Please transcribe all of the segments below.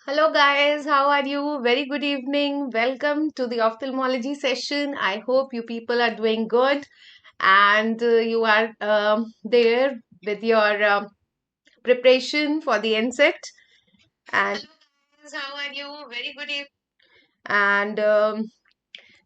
Hello guys, how are you? Very good evening. Welcome to the ophthalmology session. I hope you people are doing good and you are there with your preparation for the insect. And hello guys, how are you? Very good evening. And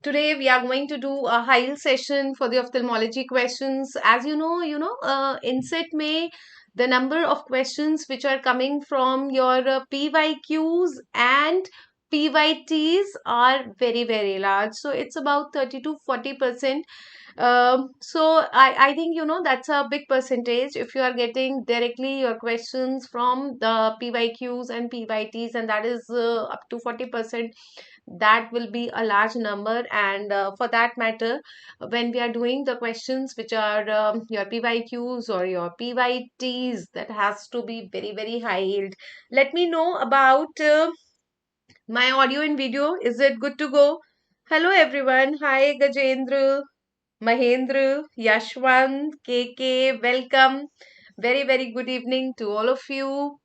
today we are going to do a high session for the ophthalmology questions. As inset may the number of questions which are coming from your PYQs and PYTs are very very large. So it's about 30 to 40%. So I think that's a big percentage if you are getting directly your questions from the PYQs and PYTs, and that is up to 40%. That will be a large number, and for that matter, when we are doing the questions which are your PYQs or your PYTs, that has to be very very high yield. Let me know about my audio and video. Is it good to go? Hello everyone. Hi Gajendra, Mahendra, Yashwant, KK, welcome. Very, very good evening to all of you.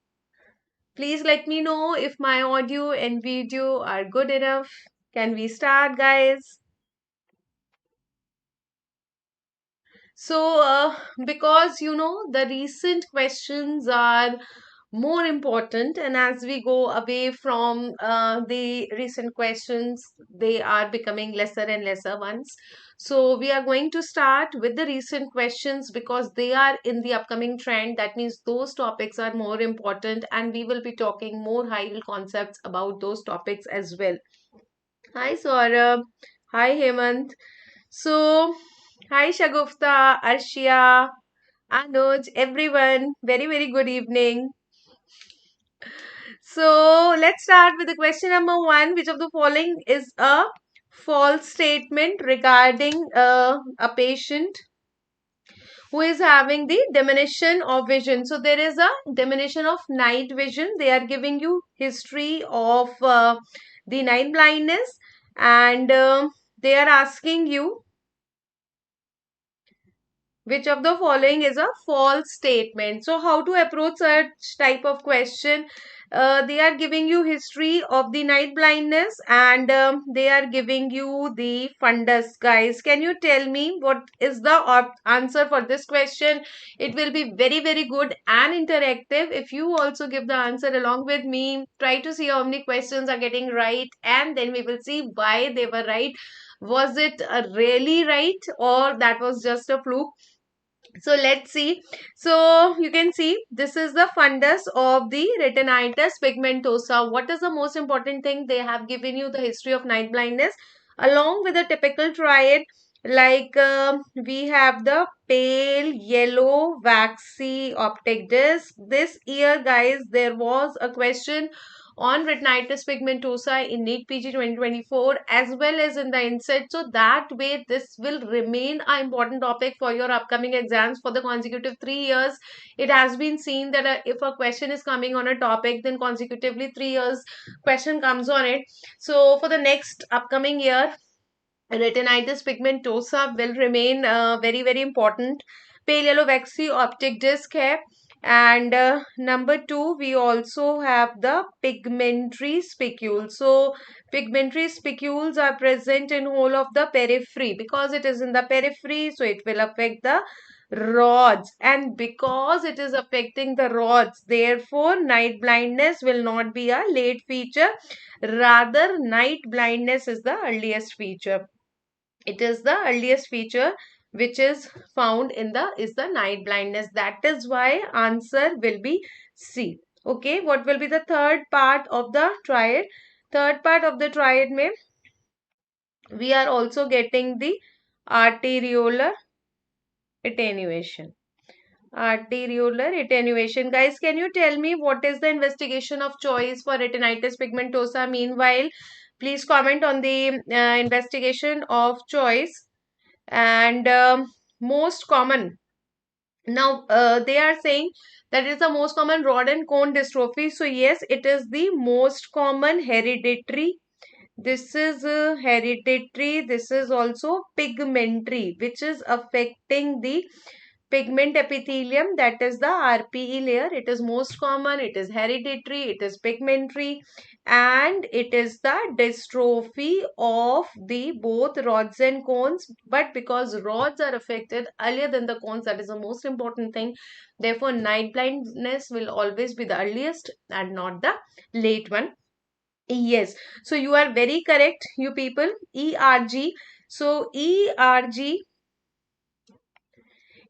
Please let me know if my audio and video are good enough. Can we start, guys? So, because the recent questions are more important, and as we go away from the recent questions, they are becoming lesser and lesser ones. So we are going to start with the recent questions because they are in the upcoming trend. That means those topics are more important, and we will be talking more high level concepts about those topics as well. Hi Saurabh. Hi Hemant. So hi Shagufta, Arshia, Anuj, everyone. Very very good evening. So let's start with the question number one. Which of the following is a false statement regarding a patient who is having the diminution of vision? So there is a diminution of night vision. They are giving you history of the night blindness, and they are asking you which of the following is a false statement. So how to approach such type of question? They are giving you history of the night blindness, and they are giving you the fundus. Guys, can you tell me what is the answer for this question? It will be very very good and interactive if you also give the answer along with me. Try to see how many questions are getting right, and then we will see why they were right. Was it really right, or that was just a fluke? So let's see. So you can see this is the fundus of the retinitis pigmentosa. What is the most important thing? They have given you the history of night blindness along with a typical triad, like we have the pale yellow waxy optic disc. This year guys, there was a question on retinitis pigmentosa in NEET PG 2024 as well as in the INSET. So that way this will remain an important topic for your upcoming exams for the consecutive 3 years. It has been seen that if a question is coming on a topic, then consecutively 3 years question comes on it. So for the next upcoming year, retinitis pigmentosa will remain very very important. Pale yellow waxy optic disc hai. And number two, we also have the pigmentary spicules. So pigmentary spicules are present in whole of the periphery. Because it is in the periphery, so it will affect the rods, and because it is affecting the rods, therefore night blindness will not be a late feature, rather night blindness is the earliest feature. It is the earliest feature which is found in the night blindness. That is why answer will be C. Okay, what will be the third part of the triad? Third part of the triad may we are also getting the arteriolar attenuation. Arteriolar attenuation. Guys, can you tell me what is the investigation of choice for retinitis pigmentosa? Meanwhile, please comment on the investigation of choice. And most common, now they are saying that is the most common rod and cone dystrophy. So yes, it is the most common hereditary. This is hereditary. This is also pigmentary, which is affecting the pigment epithelium, that is the RPE layer. It is most common, it is hereditary, it is pigmentary, and it is the dystrophy of the both rods and cones. But because rods are affected earlier than the cones, that is the most important thing. Therefore, night blindness will always be the earliest and not the late one. Yes, so you are very correct, you people. ERG. So ERG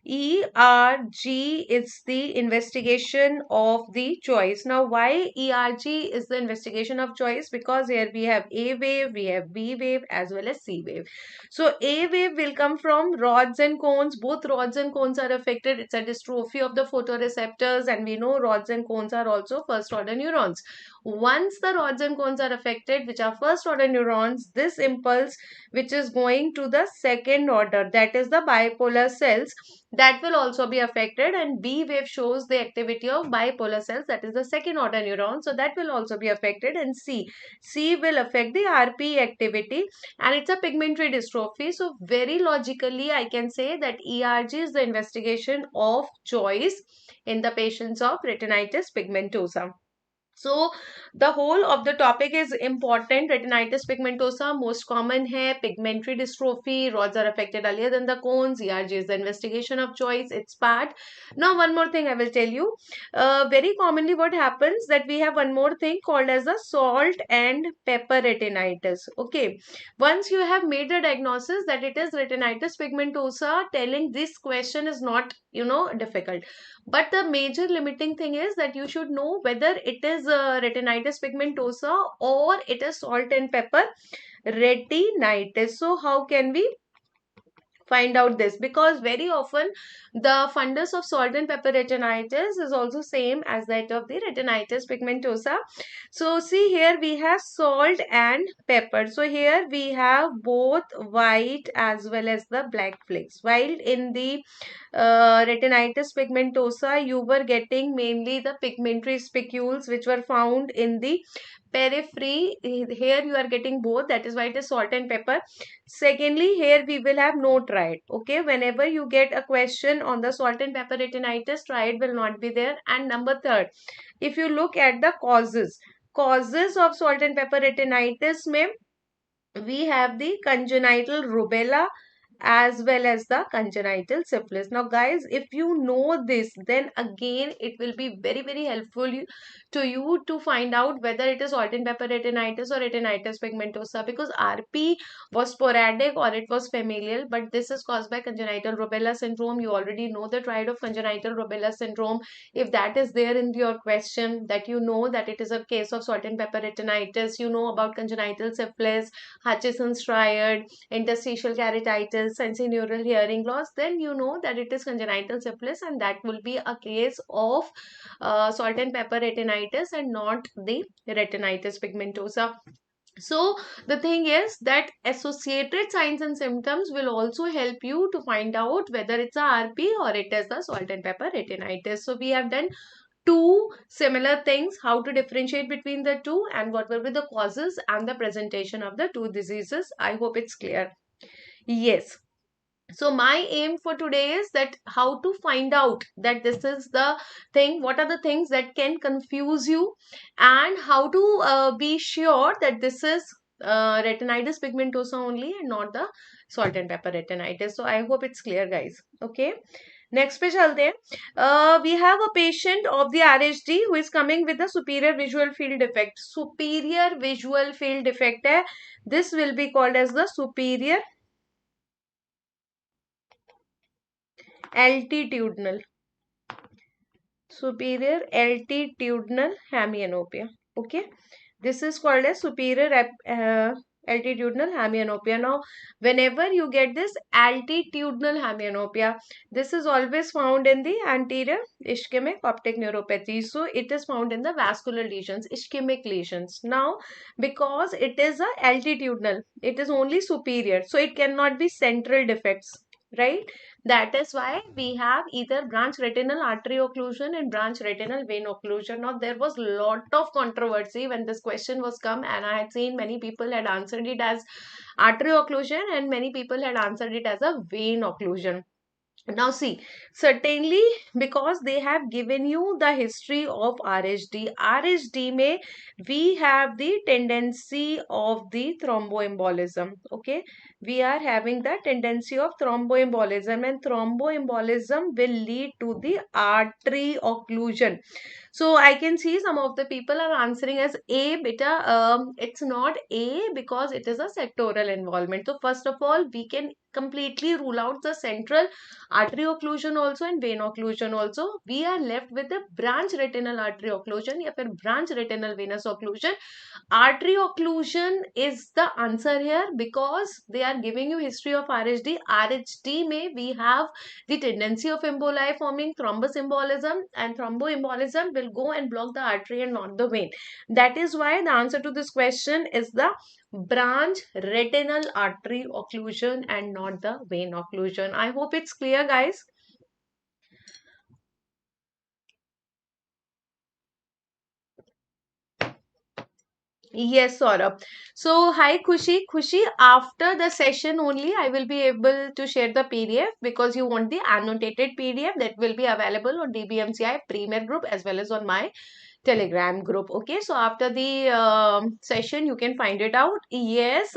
is the investigation of the choice. Now, why ERG is the investigation of choice? Because here we have A wave, we have B wave, as well as C wave. So, A wave will come from rods and cones. Both rods and cones are affected. It's a dystrophy of the photoreceptors, and we know rods and cones are also first order neurons. Once the rods and cones are affected, which are first order neurons, this impulse, which is going to the second order, that is the bipolar cells, that will also be affected. And B wave shows the activity of bipolar cells, that is the second order neuron, so that will also be affected. And C will affect the RP activity, and it's a pigmentary dystrophy. So very logically I can say that ERG is the investigation of choice in the patients of retinitis pigmentosa. So the whole of the topic is important. Retinitis pigmentosa most common hai, pigmentary dystrophy, rods are affected earlier than the cones, ERG is the investigation of choice, it's part. Now one more thing I will tell you. Very commonly what happens, that we have one more thing called as the salt and pepper retinitis. Okay, once you have made the diagnosis that it is retinitis pigmentosa, telling this question is not, difficult. But the major limiting thing is that you should know whether it is retinitis pigmentosa or it is salt and pepper retinitis. So how can we find out this? Because very often the fundus of salt and pepper retinitis is also same as that of the retinitis pigmentosa. So see, here we have salt and pepper. So here we have both white as well as the black flakes. While in the retinitis pigmentosa, you were getting mainly the pigmentary spicules which were found in the periphery. Here you are getting both, that is why it is salt and pepper. Secondly, here we will have no triad. Okay, whenever you get a question on the salt and pepper retinitis, triad will not be there. And number third, if you look at the causes of salt and pepper retinitis, we have the congenital rubella as well as the congenital syphilis. Now guys, if you know this, then again it will be very very helpful to you to find out whether it is salt and pepper retinitis or retinitis pigmentosa, because RP was sporadic or it was familial, but this is caused by congenital rubella syndrome. You already know the triad of congenital rubella syndrome. If that is there in your question, that you know that it is a case of salt and pepper retinitis, you know about congenital syphilis, Hutchinson's triad, interstitial keratitis, sensorineural hearing loss, then you know that it is congenital syphilis, and that will be a case of salt and pepper retinitis and not the retinitis pigmentosa. So the thing is that associated signs and symptoms will also help you to find out whether it's a RP or it is the salt and pepper retinitis. So we have done two similar things, how to differentiate between the two and what will be the causes and the presentation of the two diseases. I hope it's clear. Yes. So my aim for today is that how to find out that this is the thing, what are the things that can confuse you, and how to be sure that this is retinitis pigmentosa only and not the salt and pepper retinitis. So I hope it's clear guys. Okay. Next पे चलते हैं. We have a patient of the RHD who is coming with a superior visual field defect. Superior visual field defect है. This will be called as the superior altitudinal hemianopia. Okay, this is called as superior altitudinal hemianopia. Now whenever you get this altitudinal hemianopia, this is always found in the anterior ischemic optic neuropathy. So it is found in the vascular lesions, ischemic lesions. Now because it is a altitudinal, it is only superior, so it cannot be central defects, right? That is why we have either branch retinal artery occlusion and branch retinal vein occlusion. Now there was lot of controversy when this question was come, and I had seen many people had answered it as artery occlusion and many people had answered it as a vein occlusion. Now see, certainly because they have given you the history of RHD. RHD may we have the tendency of the thromboembolism. Okay, we are having the tendency of thromboembolism, and thromboembolism will lead to the artery occlusion. So I can see some of the people are answering as A, beta. It's not A because it is a sectoral involvement. So first of all, we can completely rule out the central artery occlusion also and vein occlusion also. We are left with the branch retinal artery occlusion या फिर branch retinal venous occlusion. Artery occlusion is the answer here because they are giving you history of RHD. RHD may we have the tendency of emboli forming thrombus embolism, and thromboembolism will go and block the artery and not the vein. That is why the answer to this question is the branch retinal artery occlusion and not the vein occlusion. I hope it's clear, guys. Yes, Saurabh. So, hi Khushi. Khushi, after the session only, I will be able to share the PDF because you want the annotated PDF that will be available on DBMCI Premier group as well as on my Telegram group. Okay, so after the session, you can find it out. Yes,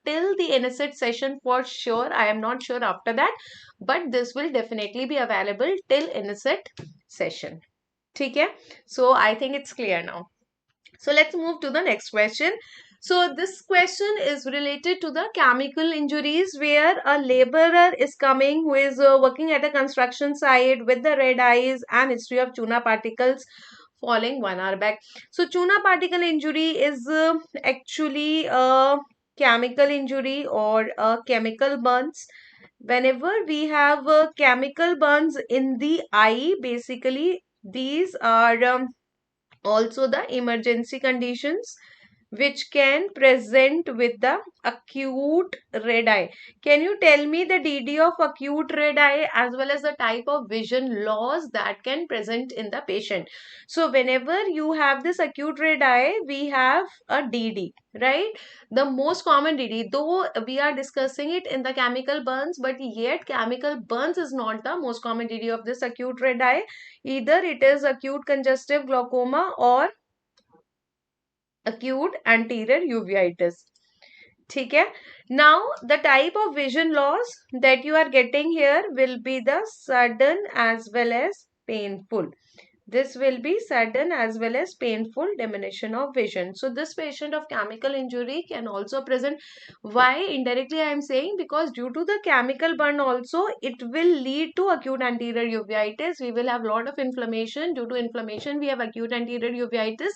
till the Inicet session for sure. I am not sure after that, but this will definitely be available till Inicet session. Okay, so I think it's clear now. So let's move to the next question. So this question is related to the chemical injuries where a laborer is coming who is working at a construction site with the red eyes and history of tuna particles falling 1 hour back. So tuna particle injury is actually a chemical injury or a chemical burns. Whenever we have chemical burns in the eye, basically these are also the emergency conditions which can present with the acute red eye. Can you tell me the DD of acute red eye as well as the type of vision loss that can present in the patient? So whenever you have this acute red eye, we have a DD, right? The most common DD, though we are discussing it in the chemical burns, but yet chemical burns is not the most common DD of this acute red eye. Either it is acute congestive glaucoma or acute anterior uveitis. ठीक है. Now the type of vision loss that you are getting here will be the sudden as well as painful. This will be sudden as well as painful diminution of vision. So this patient of chemical injury can also present. Why indirectly I am saying? Because due to the chemical burn also, it will lead to acute anterior uveitis. We will have lot of inflammation. Due to inflammation, we have acute anterior uveitis,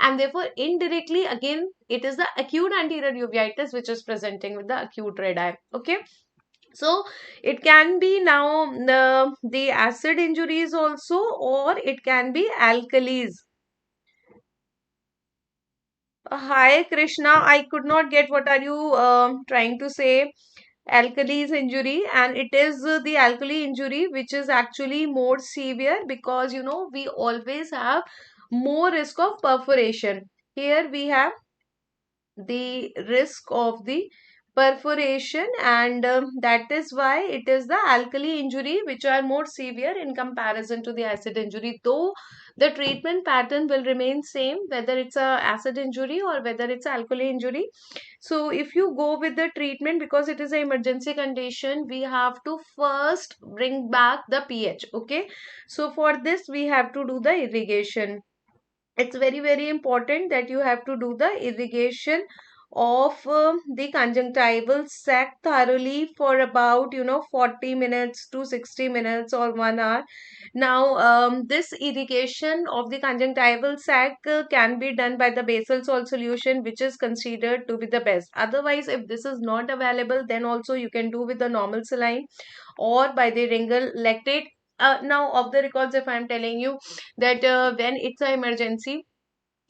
and therefore indirectly again it is the acute anterior uveitis which is presenting with the acute red eye. Okay. So it can be now the acid injuries also, or it can be alkalis. Hi Krishna, I could not get what are you trying to say. Alkalis injury, and it is the alkali injury which is actually more severe because you know we always have more risk of perforation. Here we have the risk of the perforation, and that is why it is the alkali injury which are more severe in comparison to the acid injury, though the treatment pattern will remain same whether it's a acid injury or whether it's alkali injury. So if you go with the treatment, because it is an emergency condition, we have to first bring back the pH. Okay, so for this we have to do the irrigation. It's very important that you have to do the irrigation of the conjunctival sac thoroughly for about 40 minutes to 60 minutes or 1 hour. Now this irrigation of the conjunctival sac can be done by the basal salt solution, which is considered to be the best. Otherwise, if this is not available, then also you can do with the normal saline or by the ringal lactate. Now of the records, if I am telling you that when it's an emergency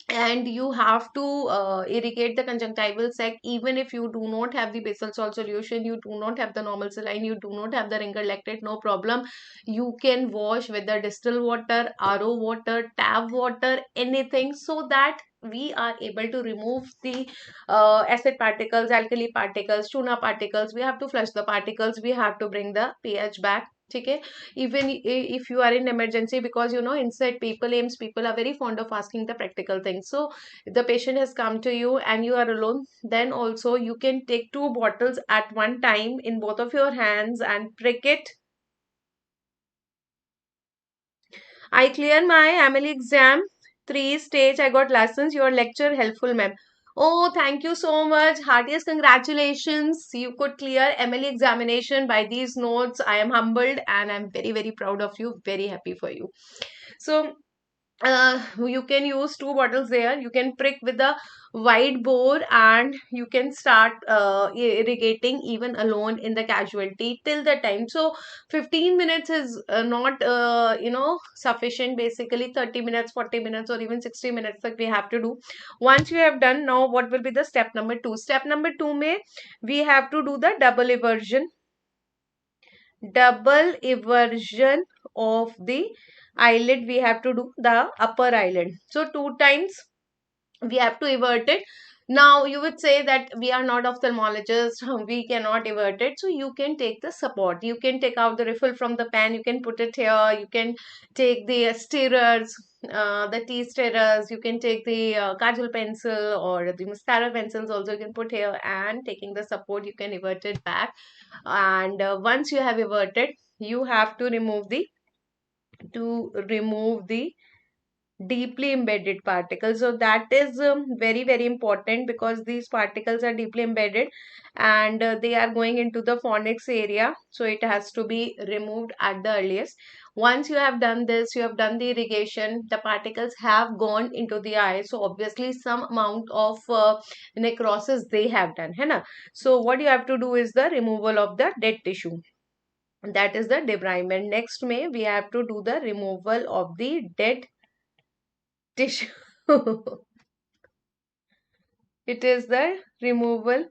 and you have to irrigate the conjunctival sac, even if you do not have the basal salt solution, you do not have the normal saline, you do not have the ringer lactate, no problem. You can wash with the distilled water, RO water, tap water, anything, so that we are able to remove the acid particles, alkali particles, tuna particles. We have to flush the particles, we have to bring the pH back ठीक है, even if you are in emergency, because you know inside people aims, people are very fond of asking the practical things. So if the patient has come to you and you are alone, then also you can take two bottles at one time in both of your hands and prick it. I clear my Emily exam, 3 stage. I got lessons. Your lecture helpful, ma'am. Oh, thank you so much. Heartiest congratulations. You could clear Emily examination by these notes. I am humbled and I'm very, very proud of you. Very happy for you. So you can use two bottles there. You can prick with the wide bore and you can start irrigating even alone in the casualty till the time. So 15 minutes is not sufficient. Basically 30 minutes, 40 minutes, or even 60 minutes that we have to do. Once you have done, now what will be the step number 2? Step number 2 may we have to do the double eversion of the eyelid. We have to do the upper eyelid. So 2 times we have to evert it. Now you would say that we are not ophthalmologists, we cannot evert it. So you can take the support. You can take out the refill from the pen. You can put it here. You can take the stirrers, the tea stirrers. You can take the kajal pencil or the mascara pencils also you can put here, and taking the support you can evert it back. And once you have everted, you have to remove the deeply embedded particles. So that is very, very important, because these particles are deeply embedded and they are going into the fornix area. So it has to be removed at the earliest. Once you have done this, you have done the irrigation, the particles have gone into the eye. So obviously some amount of necrosis they have done. Hai na? So what you have to do is the removal of the dead tissue. That is the debridement. Next may we have to do the removal of the dead tissue. It is the removal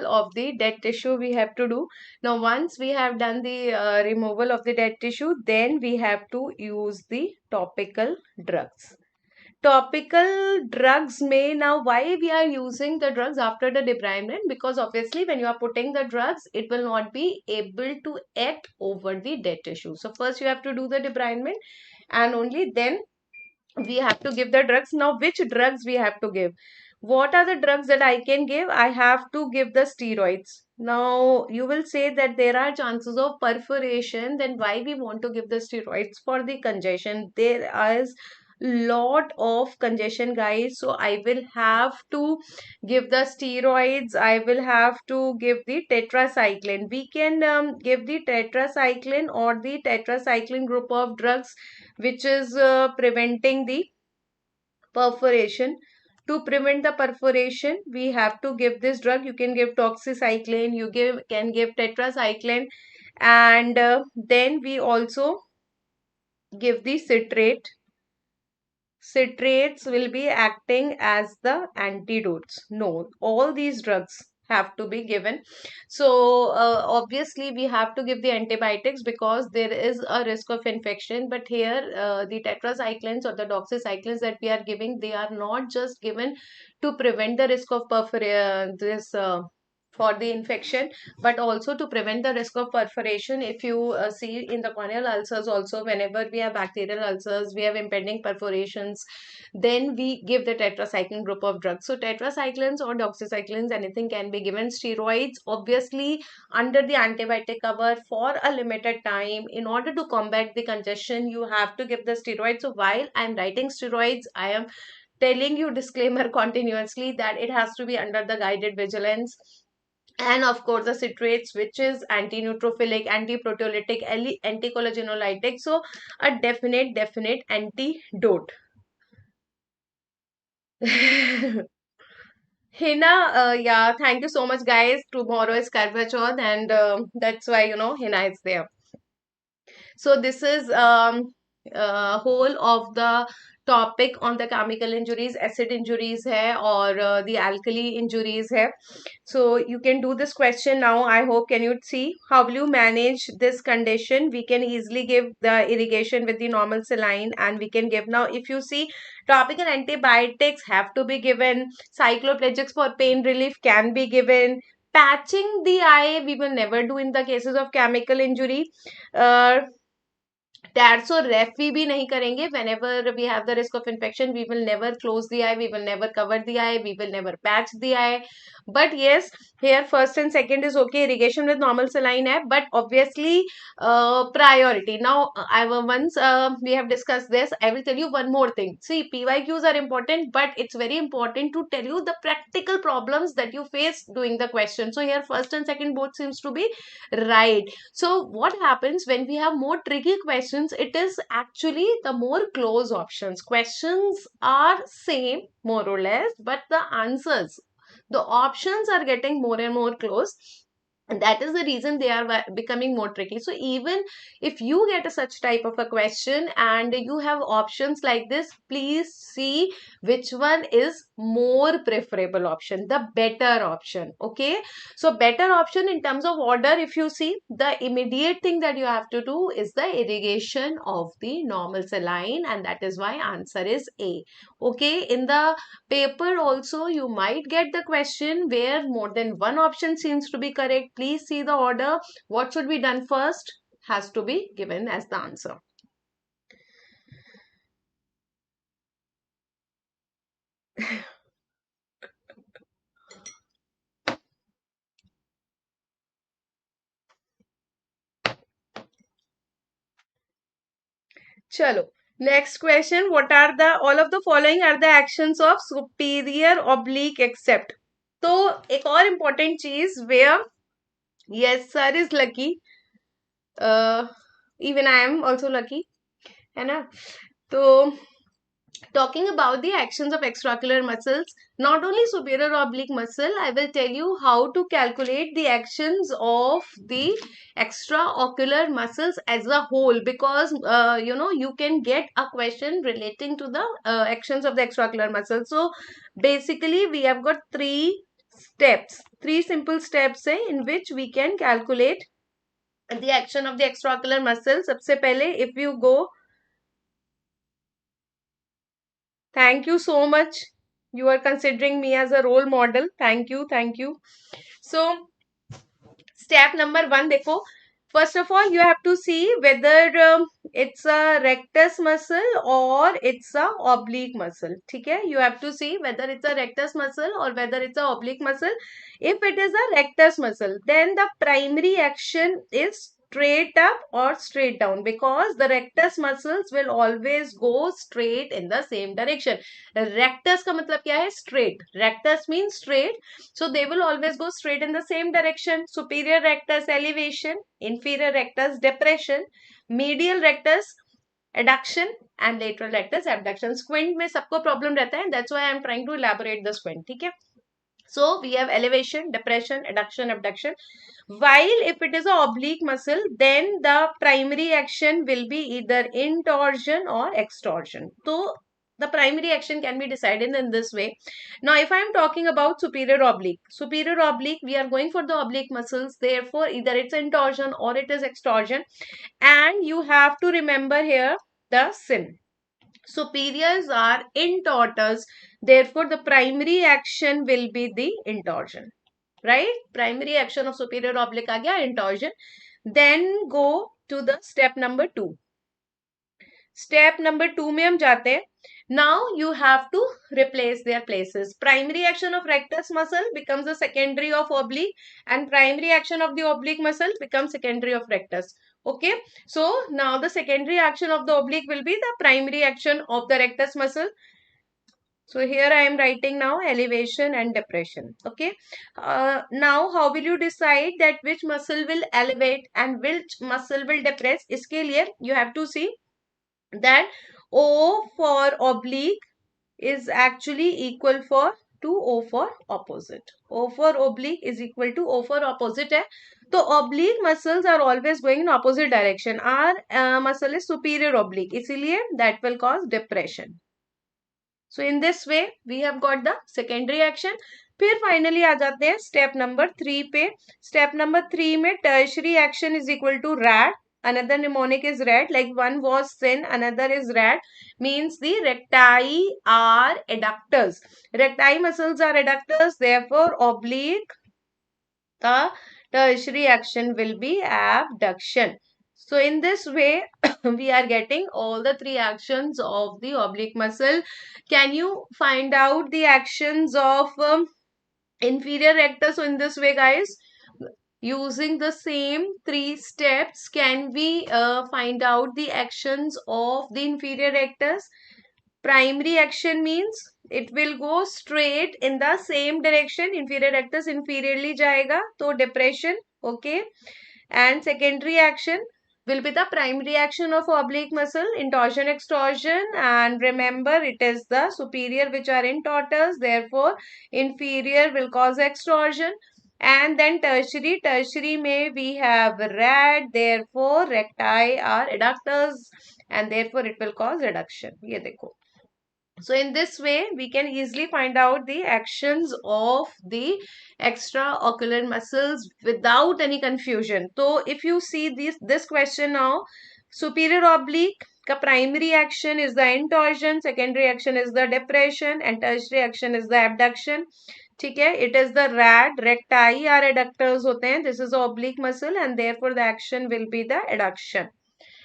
of the dead tissue we have to do. Now once we have done the removal of the dead tissue, then we have to use the topical drugs. Topical drugs may, now why we are using the drugs after the debridement, because obviously when you are putting the drugs, it will not be able to act over the dead tissue. So first you have to do the debridement and only then we have to give the drugs. Now which drugs we have to give? What are the drugs that I can give? I have to give the steroids. Now you will say that there are chances of perforation, then why we want to give the steroids? For the congestion. There is lot of congestion, guys, so I will have to give the steroids. I will have to give the tetracycline. We can give the tetracycline or the tetracycline group of drugs, which is preventing the perforation. To prevent the perforation, we have to give this drug. You can give doxycycline, can give tetracycline, and then we also give the citrate. Citrates will be acting as the antidotes. No, all these drugs have to be given. So obviously we have to give the antibiotics because there is a risk of infection. But here the tetracyclines or the doxycyclines that we are giving, they are not just given to prevent the risk of for the infection, but also to prevent the risk of perforation. If you see in the corneal ulcers also, whenever we have bacterial ulcers, we have impending perforations, then we give the tetracycline group of drugs. So tetracyclines or doxycyclines, anything can be given. Steroids, obviously under the antibiotic cover for a limited time. In order to combat the congestion, you have to give the steroids. So while I am writing steroids, I am telling you disclaimer continuously that it has to be under the guided vigilance. And of course the citrates, which is anti-neutrophilic, anti-proteolytic, anti-collagenollytic. So a definite antidote. Hina, yeah, thank you so much, guys. Tomorrow is Karva Chauth, and that's why Hina is there. So this is whole of the topic on the chemical injuries, acid injuries है और the alkali injuries है. So you can do this question now. I hope, can you see how will you manage this condition? We can easily give the irrigation with the normal saline, and we can give now, if you see, topical antibiotics have to be given, cycloplegics for pain relief can be given. Patching the eye we will never do in the cases of chemical injury. uh, Tarso ref भी नहीं करेंगे. Whenever we have the risk of infection, we will never close the eye, we will never cover the eye, we will never patch the eye. But yes, here first and second is okay. Irrigation with normal saline है, but obviously priority. Now I will once we have discussed this. I will tell you one more thing. See, PYQs are important, but it's very important to tell you the practical problems that you face doing the question. So here first and second both seems to be right. So what happens when we have more tricky questions? It is actually the more close options. Questions are same more or less, but the answers, the options are getting more and more close. And that is the reason they are becoming more tricky. So even if you get a such type of a question and you have options like this, please see which one is more preferable option, the better option. Okay, so better option in terms of order, if you see, the immediate thing that you have to do is the irrigation of the normal saline, and that is why answer is A. Okay, in the paper also you might get the question where more than one option seems to be correct. Please see the order. What should be done first has to be given as the answer. Chalo. Next question. What are the, all of the following are the actions of superior oblique except. तो एक और important चीज where yes sir is lucky, even I am also lucky, है ना. तो talking about the actions of extraocular muscles, not only superior oblique muscle, I will tell you how to calculate the actions of the extraocular muscles as a whole, because you know, you can get a question relating to the actions of the extraocular muscles. So basically we have got three steps, three simple steps in which we can calculate the action of the extraocular muscles. सबसे पहले, if you go, thank you so much. You are considering me as a role model. Thank you. Thank you. So, step number one, देखो. First of all, you have to see whether it's a rectus muscle or it's a oblique muscle. ठीक है? You have to see whether it's a rectus muscle or whether it's a oblique muscle. If it is a rectus muscle, then the primary action is straight up or straight down, because the rectus muscles will always go straight in the same direction. Rectus का मतलब क्या है? Straight. Rectus means straight. So they will always go straight in the same direction. Superior rectus elevation, inferior rectus depression, medial rectus adduction and lateral rectus abduction. Squint में सबको problem रहता है. That's why I am trying to elaborate the squint. ठीक है? So we have elevation, depression, adduction, abduction. While if it is a oblique muscle, then the primary action will be either intorsion or extorsion. So the primary action can be decided in this way. Now, if I am talking about superior oblique, we are going for the oblique muscles. Therefore, either it's intorsion or it is extorsion. And you have to remember here the sin. Superiors are intorters. Therefore, the primary action will be the intorsion. Right? Primary action of superior oblique आ गया, intorsion. Then go to the step number 2. Step number 2 में हम जाते हैं. Now you have to replace their places. Primary action of rectus muscle becomes the secondary of oblique, and primary action of the oblique muscle becomes secondary of rectus. Okay. So now the secondary action of the oblique will be the primary action of the rectus muscle. So here I am writing now elevation and depression. Okay. Now how will you decide that which muscle will elevate and which muscle will depress? इसके लिए you have to see that O for oblique is actually equal for to O for opposite. O for oblique is equal to O for opposite है. So oblique muscles are always going in opposite direction. Our muscle is superior oblique, इसलिए that will cause depression. So in this way we have got the secondary action. फिर finally आ जाते हैं step number 3 पे. Step number 3 में tertiary action is equal to rad. Another mnemonic is rad, like one was thin, another is rad, means the recti are adductors. Recti muscles are adductors, therefore oblique, the tertiary action will be abduction. So in this way, we are getting all the three actions of the oblique muscle. Can you find out the actions of inferior rectus? So in this way, guys, using the same three steps, can we find out the actions of the inferior rectus? Primary action means it will go straight in the same direction. Inferior rectus inferiorly जाएगा, तो depression, okay. And secondary action will be the primary action of oblique muscle, intorsion, extorsion, and remember it is the superior which are in tortus, therefore inferior will cause extorsion. And then tertiary may we have rad, therefore recti are adductors and therefore it will cause reduction. ये देखो. So in this way, we can easily find out the actions of the extraocular muscles without any confusion. So if you see this question now, superior oblique ka primary action is the intorsion, secondary action is the depression, and tertiary action is the abduction. ठीक है, it is the rad, recti are adductors होते हैं. This is the oblique muscle and therefore the action will be the adduction.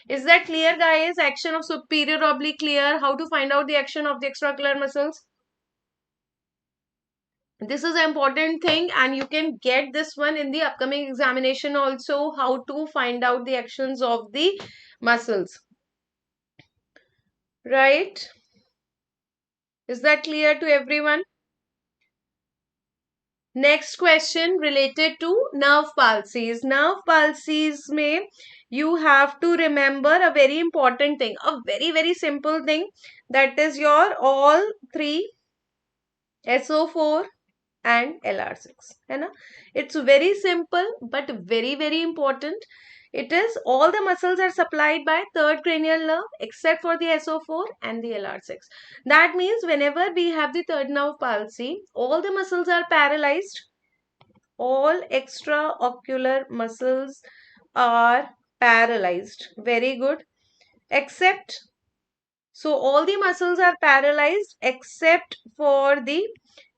Is that clear, guys? Action of superior oblique clear. How to find out the action of the extraocular muscles? This is an important thing and you can get this one in the upcoming examination also. How to find out the actions of the muscles. Right? Is that clear to everyone? Next question related to nerve palsies. Nerve palsies may you have to remember a very important thing, a very simple thing, that is your all three SO4 and LR6 है ना. It's very simple but very important. It is all the muscles are supplied by third cranial nerve except for the SO4 and the LR6. That means whenever we have the third nerve palsy, all the muscles are paralyzed. All extraocular muscles are paralyzed. Very good. Except, so all the muscles are paralyzed except for the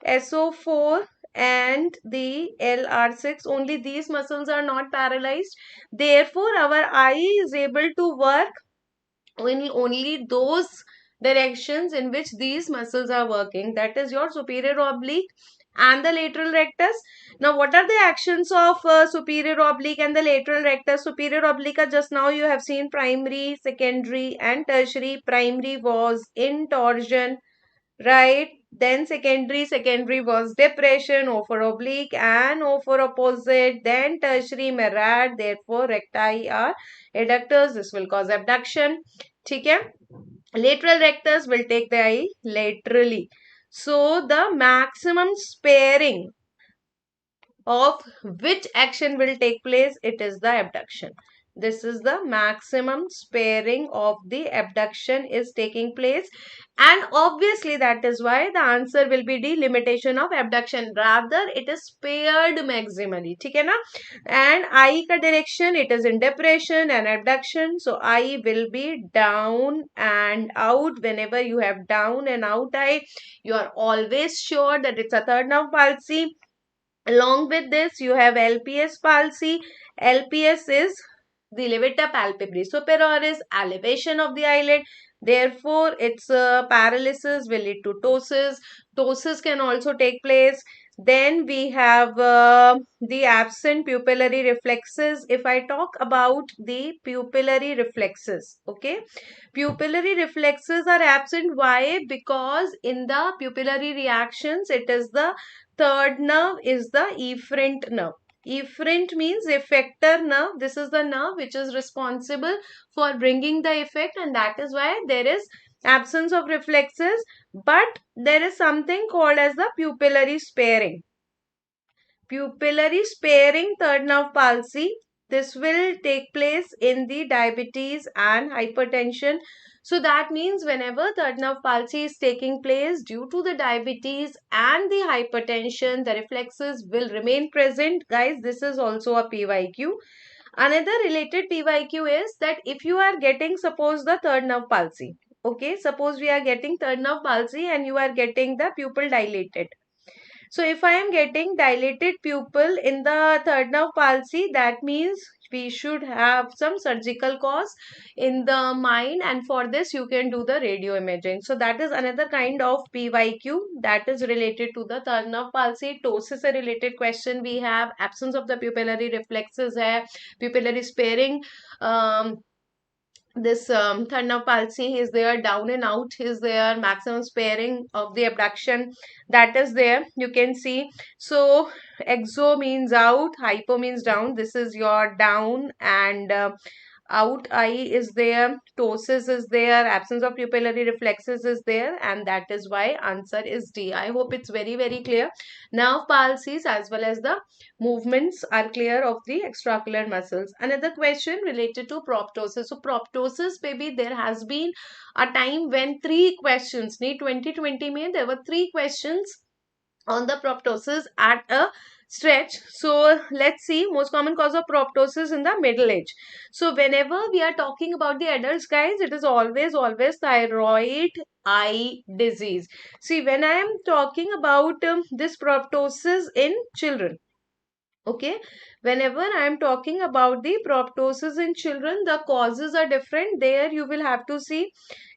SO4 and the LR6. Only these muscles are not paralyzed. Therefore, our eye is able to work in only those directions in which these muscles are working. That is your superior oblique and the lateral rectus. Now, what are the actions of superior oblique and the lateral rectus? Superior oblique, just now you have seen primary, secondary and tertiary. Primary was intorsion, right? Then secondary was depression, O for oblique and O for opposite. Then tertiary में rad, therefore recti are adductors. This will cause abduction. ठीक है? Lateral rectus will take the eye laterally. So the maximum sparing of which action will take place? It is the abduction. This is the maximum sparing of the abduction is taking place, and obviously that is why the answer will be the limitation of abduction. Rather, it is spared maximally. ठीक है ना? And eye का direction, it is in depression and abduction. So eye will be down and out. Whenever you have down and out eye, you are always sure that it's a third nerve palsy. Along with this, you have LPS palsy. LPS is the levator palpebrae superioris, elevation of the eyelid. Therefore, its paralysis will lead to ptosis. Ptosis can also take place. Then we have the absent pupillary reflexes. If I talk about the pupillary reflexes, okay, pupillary reflexes are absent. Why? Because in the pupillary reactions, it is the third nerve is the efferent nerve. Efferent means effector nerve. This is the nerve which is responsible for bringing the effect, and that is why there is absence of reflexes, but there is something called as the pupillary sparing. pupillary sparing third nerve palsy. This will take place in the diabetes and hypertension. So that means whenever third nerve palsy is taking place due to the diabetes and the hypertension, the reflexes will remain present. Guys, this is also a PYQ. Another related PYQ is that if you are getting, suppose, the third nerve palsy. Okay, suppose we are getting third nerve palsy and you are getting the pupil dilated. So if I am getting dilated pupil in the third nerve palsy, that means we should have some surgical cause in the mind, and for this you can do the radio imaging. So that is another kind of PYQ that is related to the third nerve palsy. Ptosis a related question we have. Absence of the pupillary reflexes hai. Pupillary sparing. This third nerve palsy is there, down and out is there, maximum sparing of the abduction, that is there, you can see. So exo means out, hypo means down, this is your down, and out eye is there, ptosis is there, absence of pupillary reflexes is there, and that is why answer is D. I hope it's very, very clear. Nerve palsies as well as the movements are clear of the extraocular muscles. Another question related to proptosis. So proptosis, maybe there has been a time when 3 questions, need 2020 mein, there were 3 questions on the proptosis at a stretch. So let's see, most common cause of proptosis in the middle age. So whenever we are talking about the adults, guys, it is always thyroid eye disease. See, when I am talking about this proptosis in children, okay, whenever I am talking about the proptosis in children, the causes are different. There you will have to see,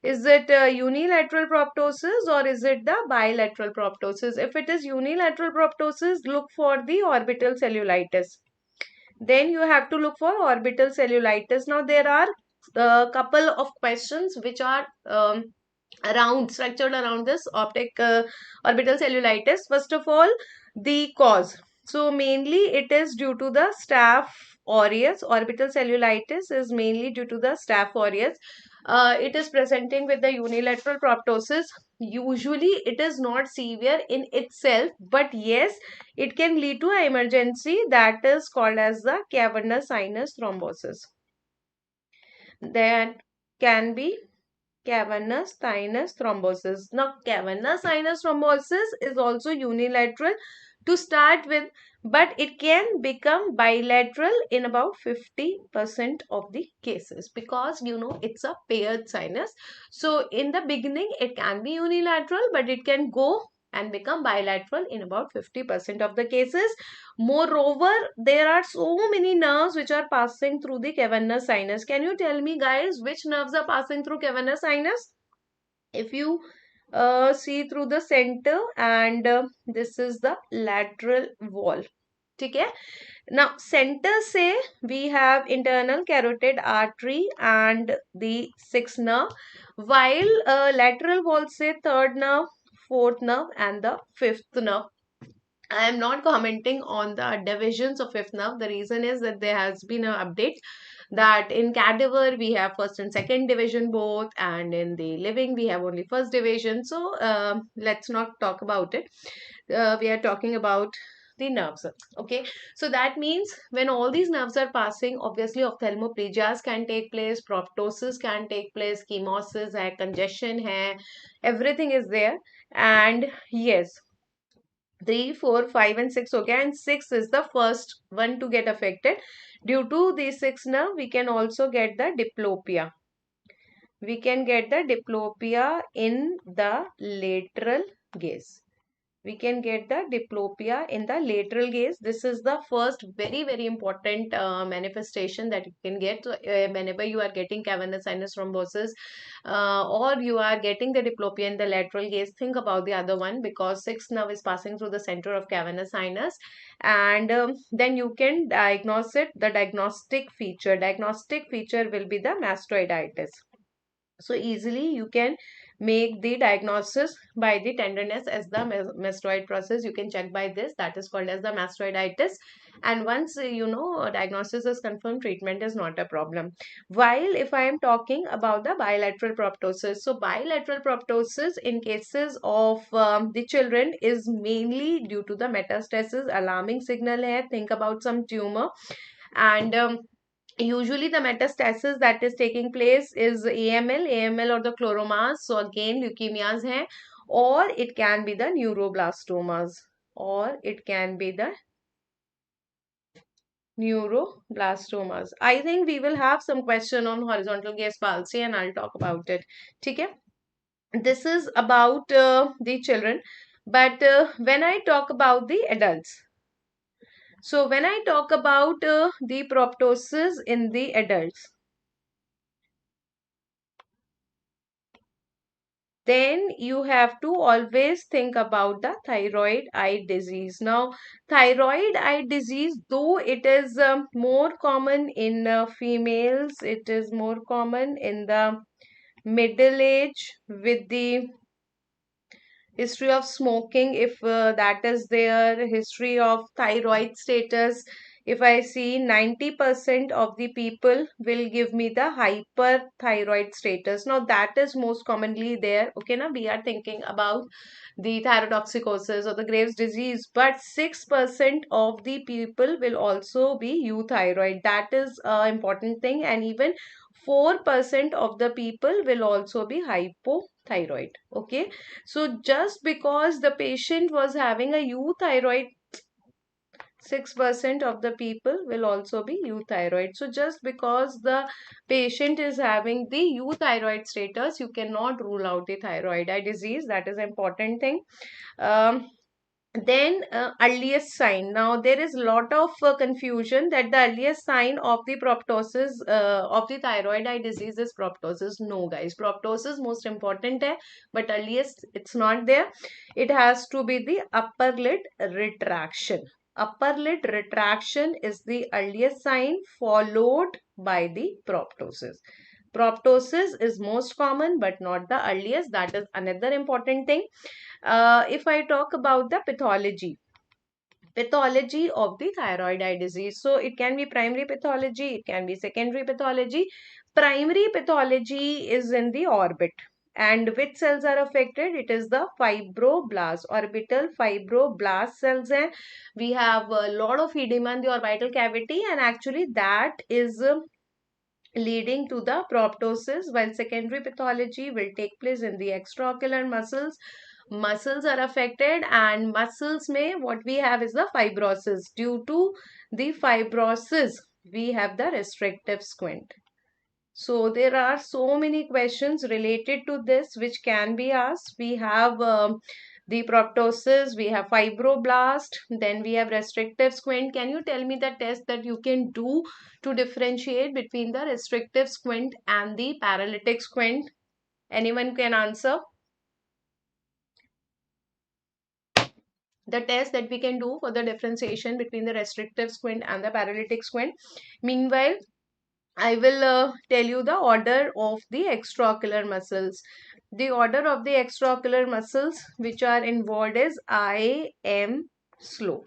is it unilateral proptosis or is it the bilateral proptosis? If it is unilateral proptosis, look for the orbital cellulitis. Then you have to look for orbital cellulitis. Now there are a couple of questions which are structured around this optic orbital cellulitis. First of all, the cause. So mainly it is due to the staph aureus. Orbital cellulitis is mainly due to the staph aureus. It is presenting with the unilateral proptosis. Usually it is not severe in itself, but yes, it can lead to an emergency that is called as the cavernous sinus thrombosis. That can be cavernous sinus thrombosis. Now, cavernous sinus thrombosis is also unilateral to start with, but it can become bilateral in about 50% of the cases, because you know it's a paired sinus. So in the beginning it can be unilateral, but it can go and become bilateral in about 50% of the cases. Moreover, there are so many nerves which are passing through the cavernous sinus. Can you tell me, guys, which nerves are passing through cavernous sinus? If you see through the center, and this is the lateral wall. Okay. Now center say we have internal carotid artery and the sixth nerve, while lateral wall say third nerve, fourth nerve, and the fifth nerve. I am not commenting on the divisions of fifth nerve. The reason is that there has been an update that in cadaver we have first and second division both, and in the living we have only first division. So let's not talk about it. We are talking about the nerves. Okay, so that means when all these nerves are passing, obviously ophthalmoplegias can take place, proptosis can take place, chemosis hai, congestion hai, everything is there. And yes, 3, 4, 5 and 6, okay, and 6 is the first one to get affected. Due to the 6 nerve, we can also get the diplopia. We can get the diplopia in the lateral gaze. We can get the diplopia in the lateral gaze. This is the first very, very important manifestation that you can get whenever you are getting cavernous sinus thrombosis or you are getting the diplopia in the lateral gaze. Think about the other one, because sixth nerve is passing through the center of cavernous sinus, and then you can diagnose it. The diagnostic feature will be the mastoiditis. So easily you can make the diagnosis by the tenderness as the mastoid process. You can check by this. That is called as the mastoiditis. And once diagnosis is confirmed, treatment is not a problem. While if I am talking about the bilateral proptosis, so bilateral proptosis in cases of the children is mainly due to the metastasis. Alarming signal hai. Think about some tumor, and usually the metastasis that is taking place is AML or the chloromas. So again, leukemias हैं, or it can be the neuroblastomas, or it can be the neuroblastomas. I think we will have some question on horizontal gaze palsy and I'll talk about it. Okay, this is about the children, but when I talk about the adults, so when I talk about the proptosis in the adults, then you have to always think about the thyroid eye disease. Now, thyroid eye disease, though it is more common in females, it is more common in the middle age with the history of smoking, if that is their history of thyroid status. If I see 90% of the people will give me the hyperthyroid status. Now that is most commonly there. Okay, now we are thinking about the thyrotoxicosis or the Graves disease, but 6% of the people will also be euthyroid. That is an important thing, and even 4% of the people will also be hypothyroid. Okay, so just because the patient was having a euthyroid, 6% of the people will also be euthyroid. So just because the patient is having the euthyroid status, you cannot rule out the thyroid eye disease. That is an important thing. Um, then earliest sign. Now there is a lot of confusion that the earliest sign of the proptosis of the thyroid eye disease is proptosis. No guys, proptosis most important hai, but earliest it's not there. It has to be the upper lid retraction. Upper lid retraction is the earliest sign, followed by the proptosis. Proptosis is most common but not the earliest. That is another important thing. If I talk about the pathology of the thyroid eye disease, so it can be primary pathology, it can be secondary pathology. Primary pathology is in the orbit, and which cells are affected? It is the fibroblast, orbital fibroblast cells. And we have a lot of edema in the orbital cavity, and actually that is leading to the proptosis, while secondary pathology will take place in the extraocular muscles. Muscles are affected, and muscles may what we have is the fibrosis. Due to the fibrosis, we have the restrictive squint. So there are so many questions related to this which can be asked. We have the proptosis, we have fibroblast, then we have restrictive squint. Can you tell me the test that you can do to differentiate between the restrictive squint and the paralytic squint? Anyone can answer? The test that we can do for the differentiation between the restrictive squint and the paralytic squint. Meanwhile, I will tell you the order of the extraocular muscles. The order of the extraocular muscles which are involved is I, M, slow.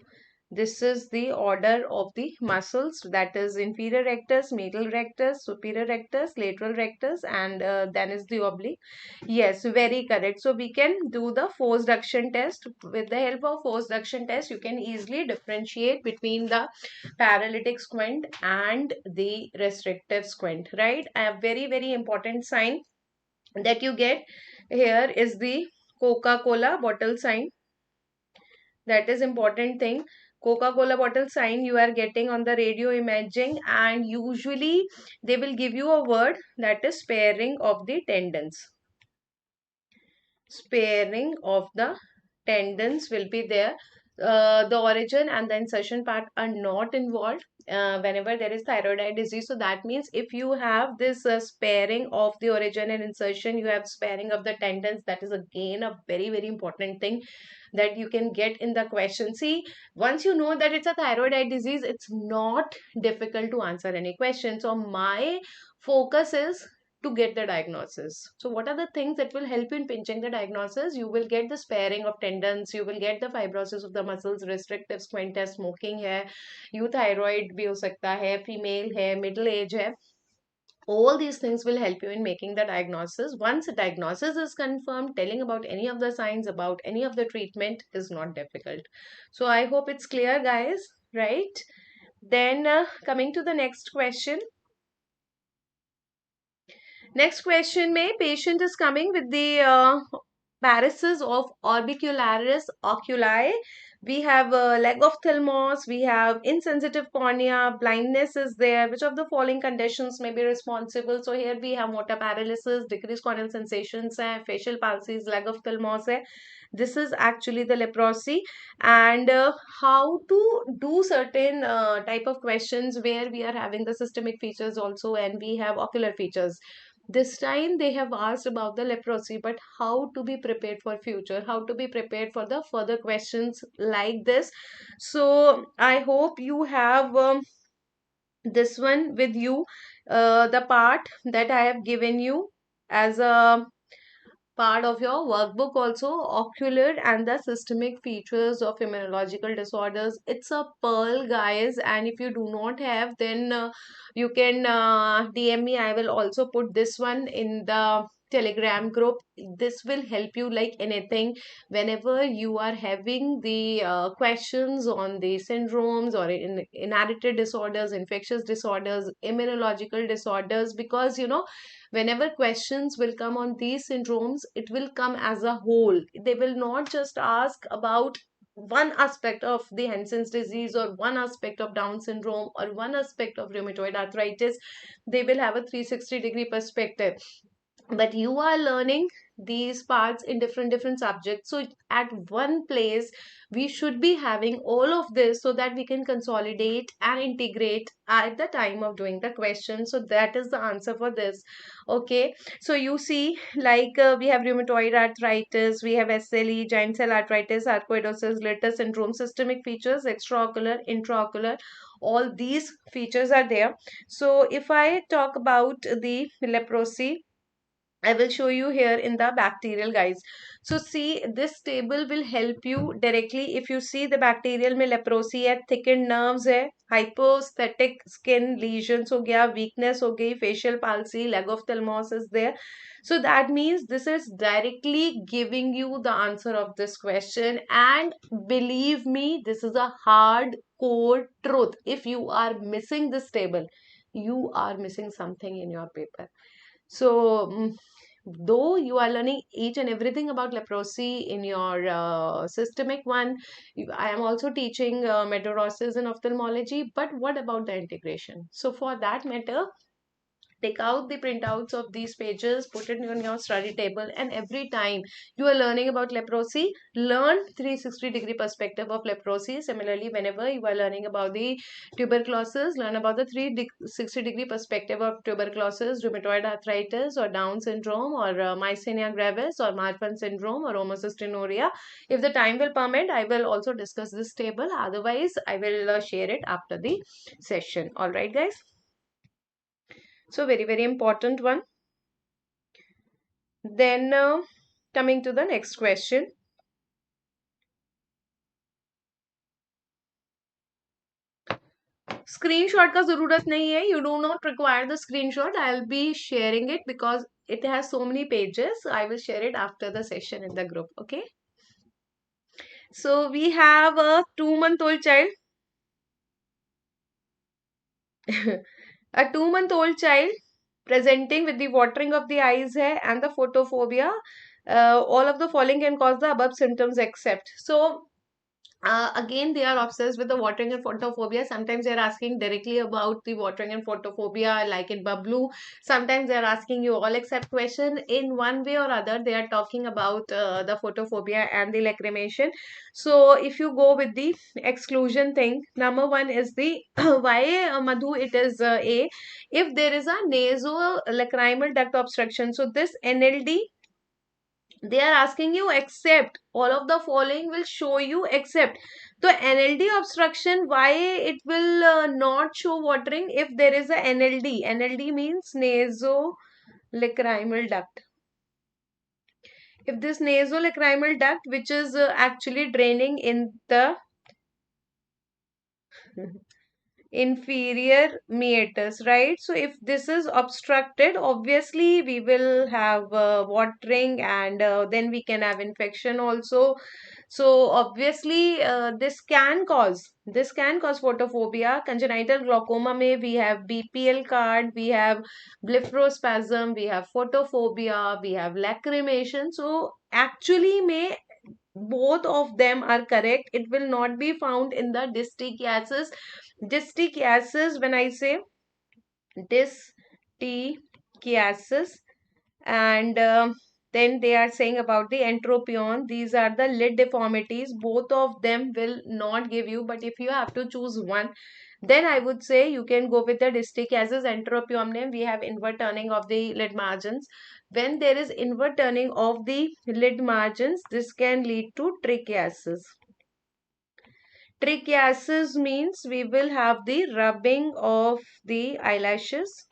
This is the order of the muscles, that is inferior rectus, medial rectus, superior rectus, lateral rectus, and then is the oblique. Yes, very correct. So we can do the force duction test. With the help of force duction test, you can easily differentiate between the paralytic squint and the restrictive squint, right? A very important sign that you get here is the Coca-Cola bottle sign. That is important thing. Coca-Cola bottle sign you are getting on the radio imaging, and usually they will give you a word that is sparing of the tendons. Sparing of the tendons will be there. The origin and the insertion part are not involved whenever there is thyroid eye disease. So that means if you have this sparing of the origin and insertion, you have sparing of the tendons. That is again a very important thing that you can get in the question. See, once you know that it's a thyroid eye disease, it's not difficult to answer any question. So my focus is to get the diagnosis. So what are the things that will help you in pinching the diagnosis? You will get the sparing of tendons, you will get the fibrosis of the muscles, restrictive squint है, smoking है, euthyroid भी हो सकता है, female है, middle age है. All these things will help you in making the diagnosis. Once a diagnosis is confirmed, telling about any of the signs, about any of the treatment is not difficult. So I hope it's clear, guys, right? Then coming to the next question. Next question में patient is coming with the paresis of orbicularis oculi. We have leg of thalamus, we have insensitive cornea, blindness is there. Which of the following conditions may be responsible? So here we have motor paralysis, decreased corneal sensations, facial palsy, leg of thalamus. This is actually the leprosy. And how to do certain type of questions where we are having the systemic features also and we have ocular features. This time they have asked about the leprosy, but how to be prepared for future, how to be prepared for the further questions like this. So I hope you have this one with you, the part that I have given you as a part of your workbook also, ocular and the systemic features of immunological disorders. It's a pearl, guys, and if you do not have, then you can DM me. I will also put this one in the telegram group. This will help you like anything whenever you are having the questions on the syndromes or inherited disorders, infectious disorders, immunological disorders, because whenever questions will come on these syndromes, it will come as a whole. They will not just ask about one aspect of the Hansen's disease or one aspect of Down syndrome or one aspect of rheumatoid arthritis. They will have a 360-degree perspective, but you are learning these parts in different subjects. So at one place we should be having all of this so that we can consolidate and integrate at the time of doing the question. So that is the answer for this. Okay, so you see, like we have rheumatoid arthritis, we have SLE, giant cell arthritis, sarcoidosis, Glitter syndrome, systemic features, extraocular, intraocular, all these features are there. So if I talk about the leprosy, I will show you here in the bacterial, guys. So see, this table will help you directly. If you see the bacterial में leprosy है, thickened nerves है, hypostatic skin lesions हो गया, weakness हो गई, facial palsy, leg of thalamus is there. So that means this is directly giving you the answer of this question. And believe me, this is a hard core truth. If you are missing this table, you are missing something in your paper. So, though you are learning each and everything about leprosy in your systemic one, I am also teaching meteorosis and ophthalmology. But what about the integration? So, for that matter, take out the printouts of these pages, put it on your study table, and every time you are learning about leprosy, learn 360-degree perspective of leprosy. Similarly, whenever you are learning about the tuberculosis, learn about the 360-degree perspective of tuberculosis, rheumatoid arthritis, or Down syndrome, or myasthenia gravis, or Marfan syndrome, or homocystinuria. If the time will permit, I will also discuss this table. Otherwise, I will share it after the session. All right, guys. So very important one. Then coming to the next question. Screenshot का जरूरत नहीं है. You do not require the screenshot. I'll be sharing it because it has so many pages. I will share it after the session in the group. Okay. So we have a 2-month-old child. A 2-month-old child presenting with the watering of the eyes hair and the photophobia. All of the following can cause the above symptoms except. So again, they are obsessed with the watering and photophobia. Sometimes they are asking directly about the watering and photophobia, like in Bablu. Sometimes they are asking you all except question. In one way or other, they are talking about the photophobia and the lacrimation. So if you go with the exclusion thing, number one is the why Madhu, it is A. If there is a nasolacrimal duct obstruction, so this NLD, they are asking you except, all of the following will show you except. So NLD obstruction, why it will not show watering if there is a NLD? NLD means lacrimal duct. If this nasolacrimal duct, which is actually draining in the inferior meatus, right? So if this is obstructed, obviously we will have watering, and then we can have infection also. So obviously this can cause photophobia. Congenital glaucoma may we have BPL card, we have blepharospasm, we have photophobia, we have lacrimation. So actually may both of them are correct. It will not be found in the distichiasis. Distichiasis, when I say distichiasis, and then they are saying about the entropion. These are the lid deformities. Both of them will not give you, but if you have to choose one, then I would say you can go with the distichiasis. Entropion, we have invert turning of the lid margins. When there is invert turning of the lid margins, this can lead to trichiasis. Trichiasis means we will have the rubbing of the eyelashes,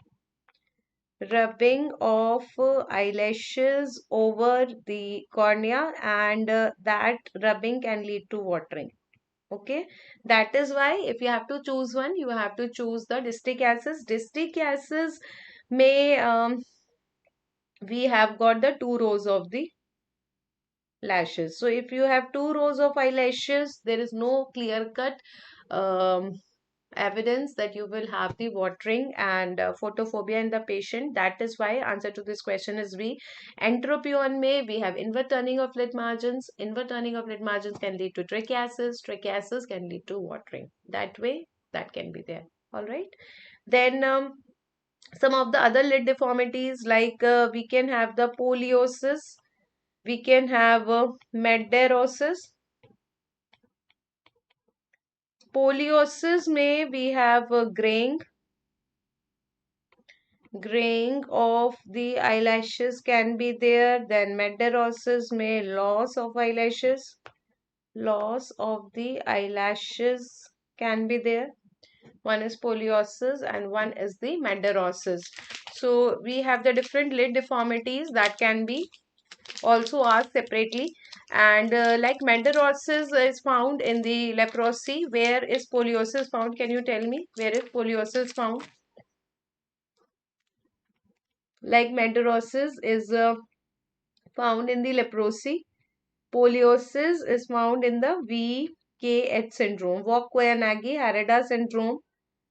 eyelashes over the cornea, and that rubbing can lead to watering. Okay, that is why if you have to choose one, you have to choose the distichiasis. Distichiasis may we have got the 2 rows of the lashes. So if you have 2 rows of eyelashes, there is no clear cut um, evidence that you will have the watering and photophobia in the patient. That is why answer to this question is B. Entropion may we have invert turning of lid margins. Invert turning of lid margins can lead to trichiasis. Trichiasis can lead to watering. That way, that can be there. All right. Then some of the other lid deformities, like we can have the poliosis, we can have madarosis. Poliosis may we have graying of the eyelashes can be there. Then madarosis may loss of eyelashes, loss of the eyelashes can be there. One is poliosis and one is the madarosis. So we have the different lid deformities that can be also asked separately. And like madarosis is found in the leprosy. Where is poliosis found? Can you tell me where is poliosis found? Like madarosis is found in the leprosy. Poliosis is found in the VKH syndrome, Vogt-Koyanagi-Harada syndrome.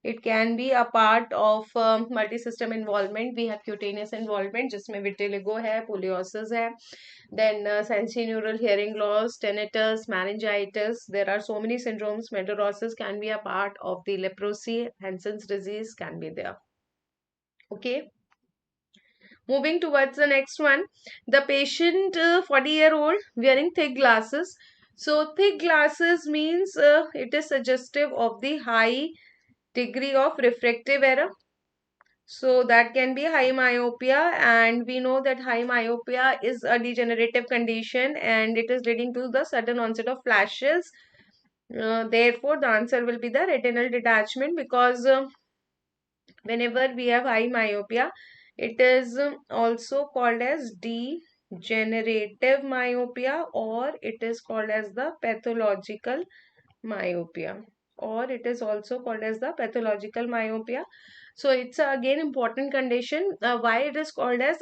It can be a part of multi-system involvement. We have cutaneous involvement, जिसमें vitiligo है, poliosis है. Then sensorineural hearing loss, tinnitus, meningitis. There are so many syndromes. Madarosis can be a part of the leprosy. Hansen's disease can be there. Okay. Moving towards the next one, the patient 40-year-old wearing thick glasses. So thick glasses means it is suggestive of the high degree of refractive error. So that can be high myopia, and we know that high myopia is a degenerative condition and it is leading to the sudden onset of flashes. Therefore, the answer will be the retinal detachment, because whenever we have high myopia, it is also called as degenerative myopia, or it is called as the pathological myopia, or it is also called as the pathological myopia. So it's again important condition. Why it is called as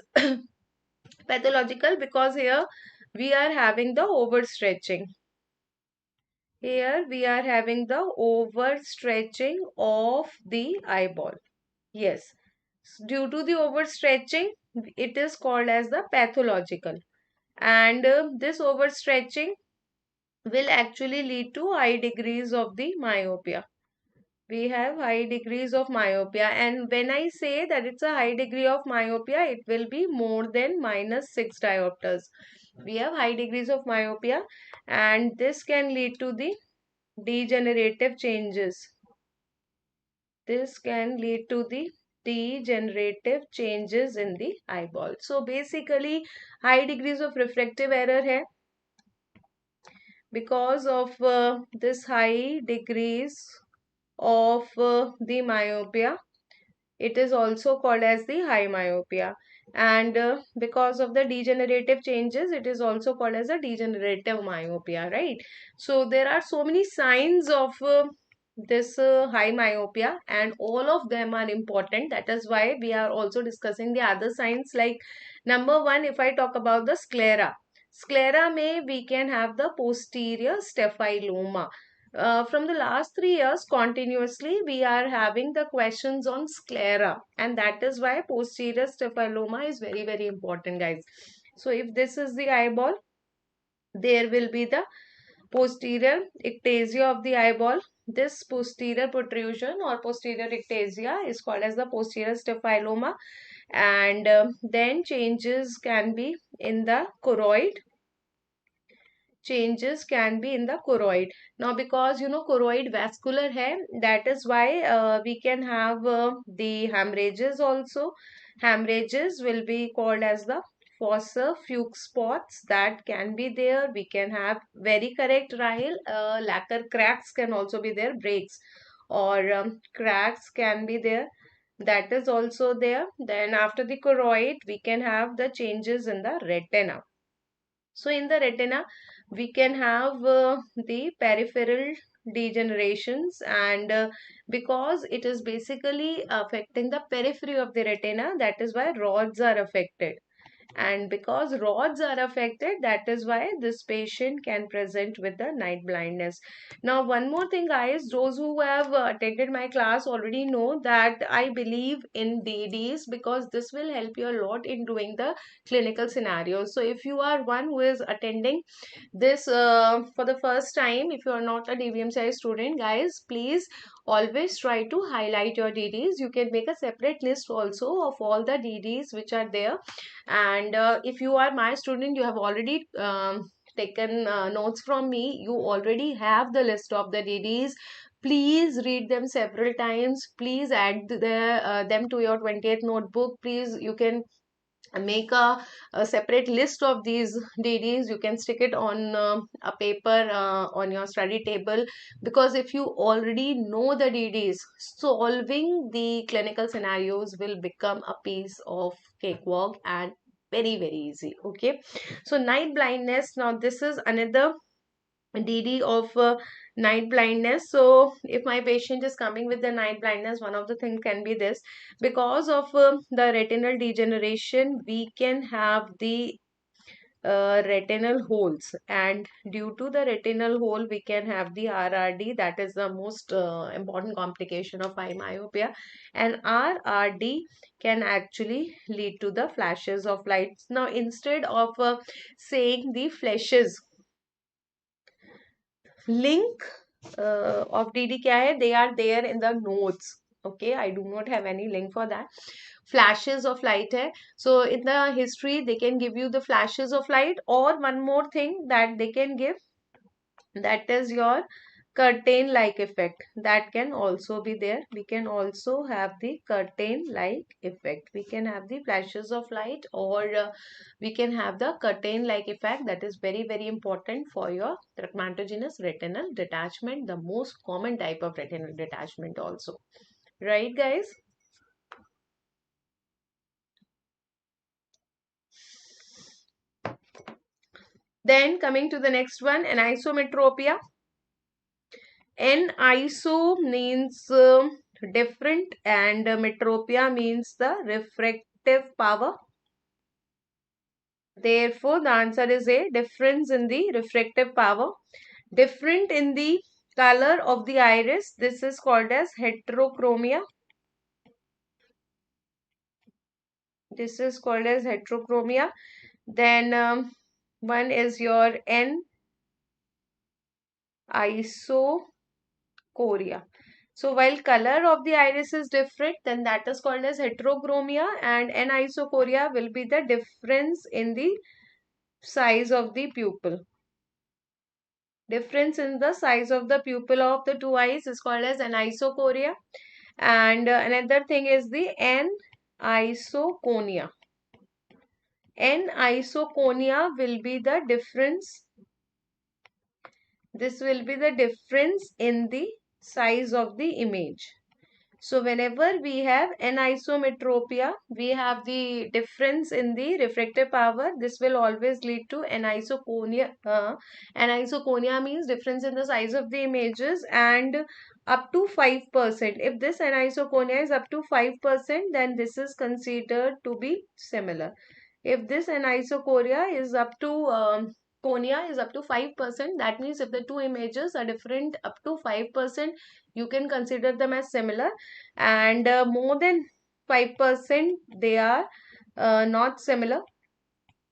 pathological? Because here we are having the overstretching. Here we are having the overstretching of the eyeball. Yes, due to the overstretching, it is called as the pathological. And this overstretching will actually lead to high degrees of the myopia. We have high degrees of myopia, and when I say that it's a high degree of myopia, it will be more than -6 diopters. We have high degrees of myopia, and this can lead to the degenerative changes. This can lead to the degenerative changes in the eyeball. So basically, high degrees of refractive error hai. Because of this high degrees of the myopia, it is also called as the high myopia. And because of the degenerative changes, it is also called as a degenerative myopia, right? So there are so many signs of this high myopia, and all of them are important. That is why we are also discussing the other signs. Like number one, if I talk about the sclera may we can have the posterior staphyloma. From the last 3 years continuously we are having the questions on sclera, and that is why posterior staphyloma is very very important, guys. So if this is the eyeball, there will be the posterior ectasia of the eyeball. This posterior protrusion or posterior ectasia is called as the posterior staphyloma. And then changes can be in the choroid. Changes can be in the choroid. Now because choroid vascular hai, that is why we can have the hemorrhages also. Hemorrhages will be called as the fossa fugue spots, that can be there. We can have very correct Rahil, lacquer cracks can also be there, breaks or cracks can be there, that is also there. Then after the choroid we can have the changes in the retina. So in the retina, we can have the peripheral degenerations, and because it is basically affecting the periphery of the retina, that is why rods are affected. And because rods are affected, that is why this patient can present with the night blindness. Now one more thing, guys, those who have attended my class already know that I believe in DDs, because this will help you a lot in doing the clinical scenarios. So if you are one who is attending this for the first time, if you are not a DVMCI student, guys, please always try to highlight your DDs. You can make a separate list also of all the DDs which are there. And if you are my student, you have already taken notes from me, you already have the list of the DDs. Please read them several times. Please add them to your 20th notebook. Please, you can make a separate list of these DDs. You can stick it on a paper on your study table, because if you already know the DDs, solving the clinical scenarios will become a piece of cakewalk and very very easy. Okay, so night blindness, now this is another DD of night blindness. So if my patient is coming with the night blindness, one of the things can be this: because of the retinal degeneration, we can have the retinal holes, and due to the retinal hole we can have the RRD, that is the most important complication of eye myopia. And RRD can actually lead to the flashes of lights. Now instead of saying the flashes, link of DD क्या है, they are there in the notes. Okay, I do not have any link for that. Flashes of light hai, so in the history they can give you the flashes of light, or one more thing that they can give, that is your curtain like effect, that can also be there. We can also have the curtain like effect. We can have the flashes of light, or we can have the curtain like effect. That is very very important for your trachmatogenous retinal detachment, the most common type of retinal detachment also, right guys? Then coming to the next one, anisometropia. Aniso means different, and metropia means the refractive power. Therefore, the answer is A, difference in the refractive power. Different in the color of the iris. This is called as heterochromia. This is called as heterochromia. Then one is your anisocoria. So while color of the iris is different, then that is called as heterochromia, and anisocoria will be the difference in the size of the pupil. Difference in the size of the pupil of the two eyes is called as anisocoria. And another thing is the anisoconia. Anisoconia will be the difference. This will be the difference in the size of the image. So whenever we have anisometropia, we have the difference in the refractive power. This will always lead to anisoconia. Anisoconia means difference in the size of the images and up to 5%. If this anisoconia is up to 5%, then this is considered to be similar. If this anisocoria is up to conia is up to 5%, that means if the two images are different up to 5%, you can consider them as similar, and more than 5% they are not similar.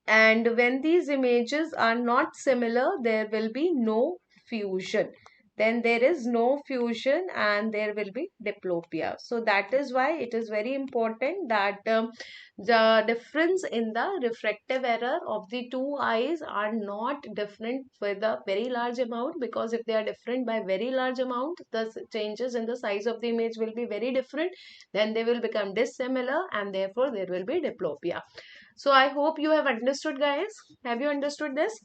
And when these images are not similar, there will be no fusion. Then there is no fusion and there will be diplopia. So that is why it is very important that the difference in the refractive error of the two eyes are not different with a very large amount, because if they are different by very large amount, the changes in the size of the image will be very different. Then they will become dissimilar and therefore there will be diplopia. So I hope you have understood, guys. Have you understood this?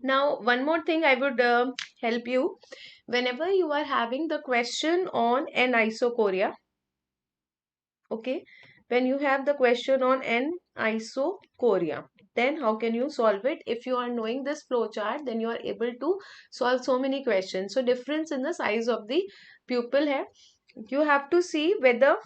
Now, one more thing I would help you. Whenever you are having the question on anisocoria, okay, when you have the question on anisocoria, then how can you solve it? If you are knowing this flowchart, then you are able to solve so many questions. So, difference in the size of the pupil here. You have to see whether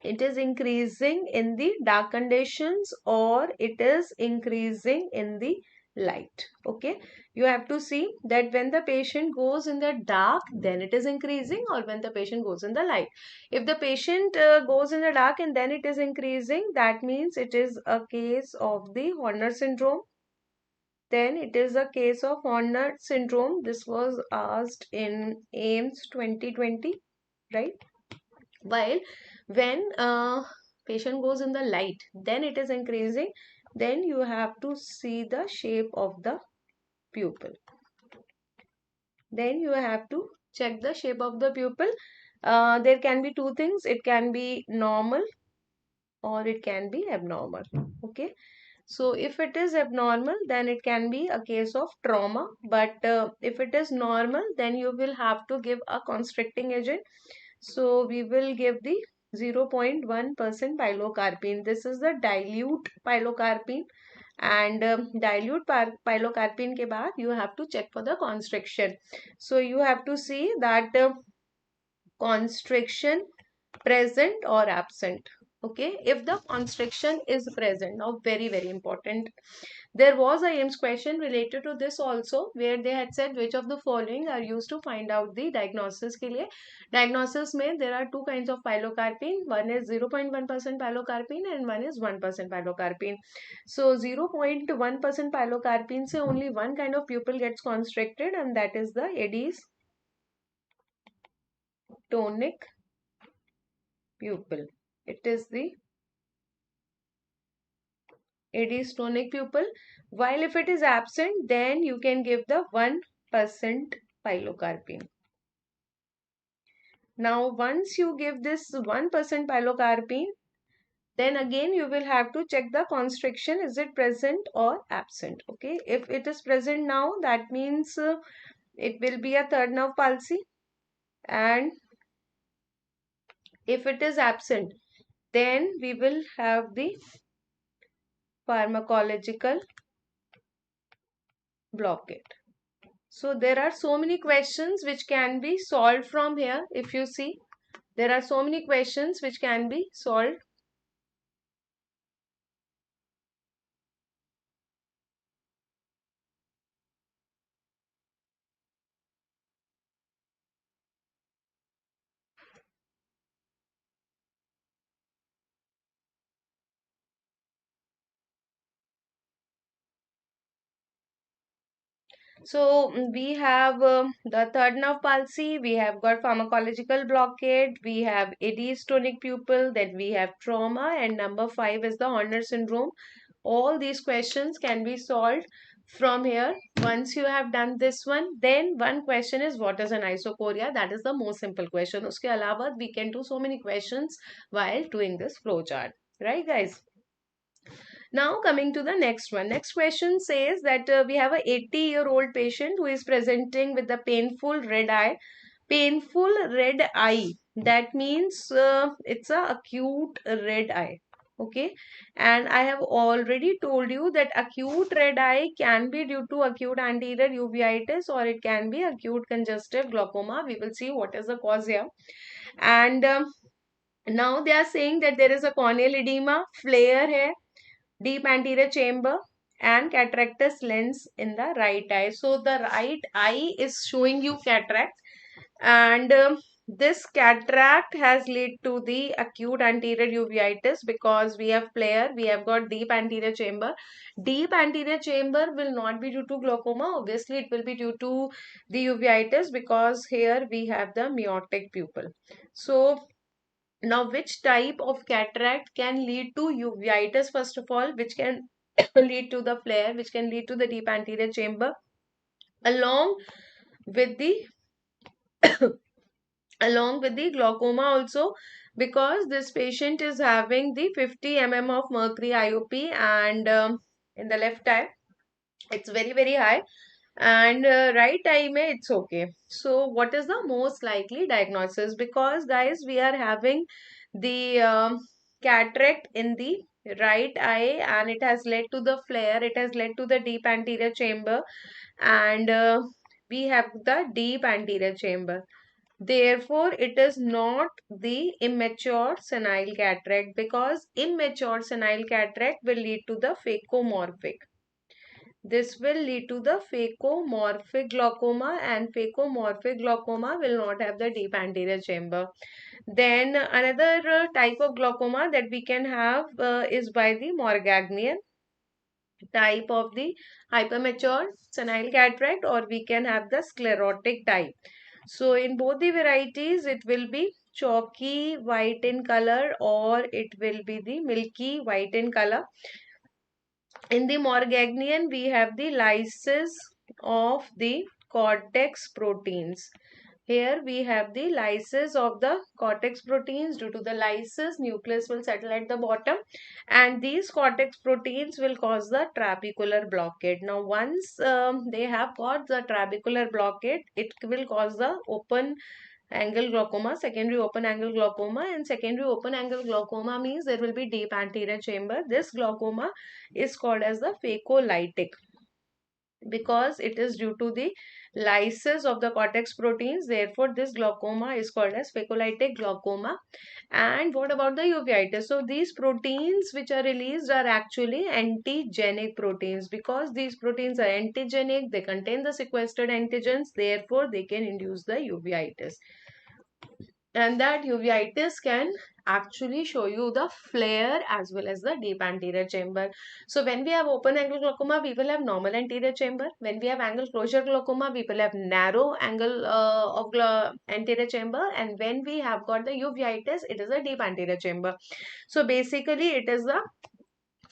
it is increasing in the dark conditions or it is increasing in the light. Okay, you have to see that when the patient goes in the dark, then it is increasing, or when the patient goes in the light. If the patient goes in the dark and then it is increasing, that means it is a case of the Horner syndrome. Then it is a case of Horner syndrome. This was asked in AIMS 2020, right? While when patient goes in the light, then it is increasing. Then you have to see the shape of the pupil. Then you have to check the shape of the pupil. There can be two things. It can be normal or it can be abnormal. Okay. So if it is abnormal, then it can be a case of trauma. But if it is normal, then you will have to give a constricting agent. So we will give the 0.1% pilocarpine. This is the dilute pilocarpine, and dilute pilocarpine के बाद you have to check for the constriction. So you have to see that constriction present or absent. Okay, if the constriction is present, now very important, there was a AIMS question related to this also, where they had said which of the following are used to find out the diagnosis के लिए. Diagnosis में there are two kinds of pilocarpine. One is 0.1% pilocarpine and one is 1% pilocarpine. So 0.1% pilocarpine से only one kind of pupil gets constricted, and that is the Eddy's tonic pupil. It is the Eddy's tonic pupil. While if it is absent, then you can give the 1% pilocarpine. Now, once you give this 1% pilocarpine, then again you will have to check the constriction. Is it present or absent? Okay. If it is present now, that means it will be a third nerve palsy. And if it is absent, then we will have the pharmacological blockade. So there are so many questions which can be solved from here. If you see, there are so many questions which can be solved. So we have the third nerve palsy, we have got pharmacological blockade, we have Eddy's tonic pupil, then we have trauma, and number 5 is the Horner syndrome. All these questions can be solved from here. Once you have done this one, then one question is what is an isocoria? That is the most simple question. Uske alawa, we can do so many questions while doing this flowchart. Right, guys? Now coming to the next one. Next question says that we have a 80-year-old patient who is presenting with a painful red eye. Painful red eye. That means it's a acute red eye. Okay. And I have already told you that acute red eye can be due to acute anterior uveitis or it can be acute congestive glaucoma. We will see what is the cause here. And now they are saying that there is a corneal edema, flare here, deep anterior chamber and cataractus lens in the right eye. So the right eye is showing you cataract and this cataract has led to the acute anterior uveitis because we have flare, we have got deep anterior chamber. Deep anterior chamber will not be due to glaucoma. Obviously, it will be due to the uveitis because here we have the miotic pupil. So now, which type of cataract can lead to uveitis, first of all, which can lead to the flare, which can lead to the deep anterior chamber, along with the along with the glaucoma also, because this patient is having the 50 mm of mercury IOP and in the left eye, it's very high. And right eye mein it's okay. So what is the most likely diagnosis? Because guys, we are having the cataract in the right eye and it has led to the flare, it has led to the deep anterior chamber and we have the deep anterior chamber. Therefore, it is not the immature senile cataract because immature senile cataract will lead to the phacomorphic. This will lead to the phacomorphic glaucoma and phacomorphic glaucoma will not have the deep anterior chamber. Then another type of glaucoma that we can have is by the Morgagnian type of the hypermature senile cataract or we can have the sclerotic type. So in both the varieties it will be chalky white in color or it will be the milky white in color. In the Morgagnian, we have the lysis of the cortex proteins. Here we have the lysis of the cortex proteins. Due to the lysis, nucleus will settle at the bottom and these cortex proteins will cause the trabecular blockade. Now once they have got the trabecular blockade, it will cause the open angle glaucoma, secondary open angle glaucoma, and secondary open angle glaucoma means there will be deep anterior chamber. This glaucoma is called as the phacolytic because it is due to the lysis of the cortex proteins. Therefore, this glaucoma is called as phacolytic glaucoma. And what about the uveitis? So, these proteins which are released are actually antigenic proteins because these proteins are antigenic. They contain the sequestered antigens. Therefore, they can induce the uveitis. And that uveitis can actually show you the flare as well as the deep anterior chamber. So when we have open angle glaucoma, we will have normal anterior chamber. When we have angle closure glaucoma, we will have narrow angle of anterior chamber. And when we have got the uveitis, it is a deep anterior chamber. So basically, it is the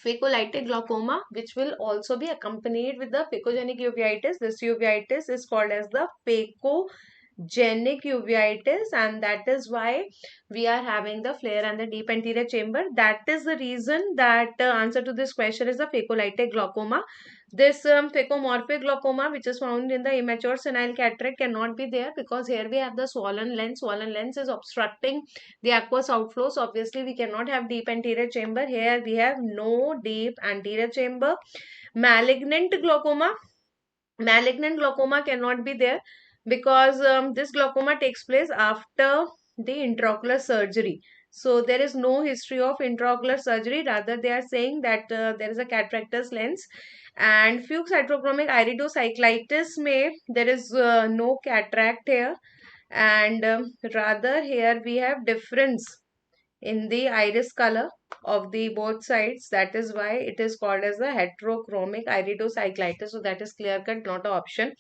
phacolytic glaucoma, which will also be accompanied with the phacogenic uveitis. This uveitis is called as the phacogenic uveitis, and that is why we are having the flare and the deep anterior chamber. That is the reason that answer to this question is the phacolytic glaucoma. This phacomorphic glaucoma, which is found in the immature senile cataract, cannot be there because here we have the swollen lens. Swollen lens is obstructing the aqueous outflow. So obviously we cannot have deep anterior chamber. Here we have no deep anterior chamber. Malignant glaucoma. Malignant glaucoma cannot be there because this glaucoma takes place after the intraocular surgery. So there is no history of intraocular surgery. Rather, they are saying that there is a cataractus lens. And fuchs heterochromic iridocyclitis may there is no cataract here. And rather here we have difference in the iris color of the both sides. That is why it is called as the heterochromic iridocyclitis. So that is clear cut, not an option.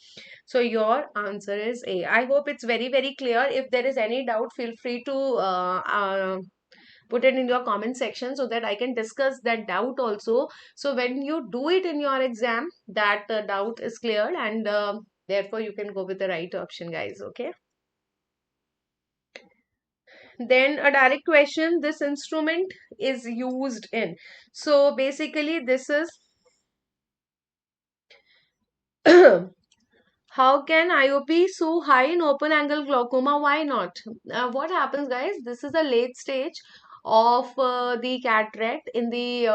So your answer is A. I hope it's very clear. If there is any doubt, feel free to put it in your comment section so that I can discuss that doubt also. So when you do it in your exam, that doubt is cleared and therefore you can go with the right option, guys. Okay. Then a direct question, this instrument is used in. So basically this is how can IOP be so high in open angle glaucoma? Why not? What happens, guys? This is a late stage of the cataract in the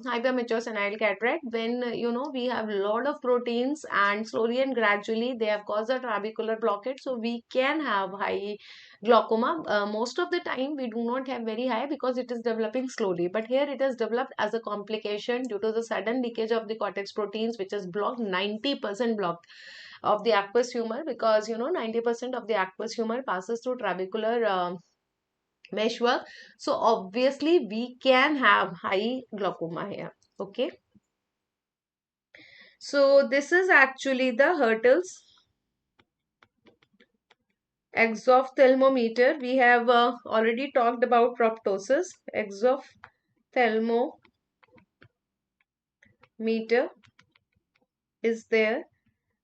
hypermature senile cataract, when we have a lot of proteins, and slowly and gradually they have caused a trabecular blockage, so we can have high glaucoma. Most of the time we do not have very high because it is developing slowly, but here it is developed as a complication due to the sudden leakage of the cortex proteins, which is blocked, 90% blocked of the aqueous humor, because 90% of the aqueous humor passes through trabecular meshwork. So obviously we can have high glaucoma here. Okay, so this is actually the Hertel's exophthalmometer. We have already talked about proptosis. Exophthalmometer is there,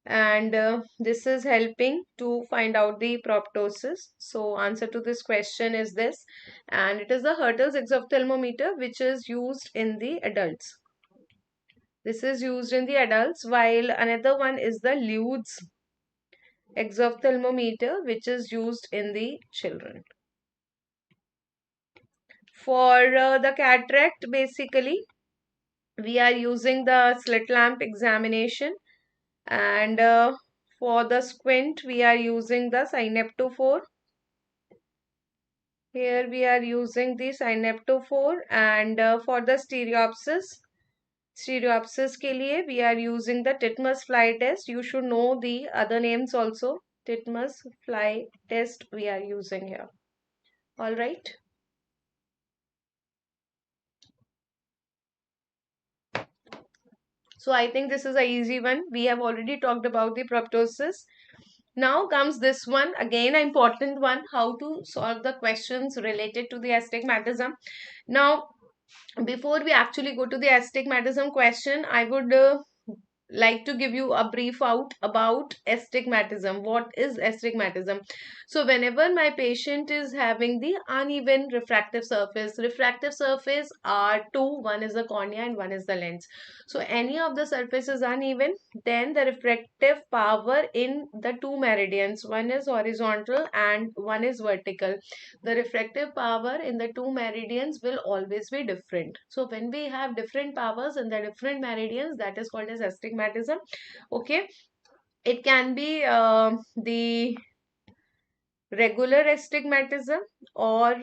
and this is helping to find out the proptosis. So answer to this question is this, and it is the Hertel's exophthalmometer, which is used in the adults. This is used in the adults, while another one is the Lude's exophthalmometer, which is used in the children. For the cataract, basically we are using the slit lamp examination, and for the squint we are using the syneptophore. Here we are using the syneptophore, and for the stereopsis के लिए we are using the titmus fly test. You should know the other names also. Titmus fly test we are using here. All right. So I think this is a easy one. We have already talked about the proptosis. Now comes this one, again an important one, how to solve the questions related to the astigmatism. Now, before we actually go to the astigmatism question, I would like to give you a brief out about astigmatism. What is astigmatism? So whenever my patient is having the uneven refractive surface are two, one is the cornea and one is the lens. So any of the surface is uneven, then the refractive power in the two meridians, one is horizontal and one is vertical, the refractive power in the two meridians will always be different. So when we have different powers in the different meridians, that is called as astigmatism. Okay, it can be the regular astigmatism, or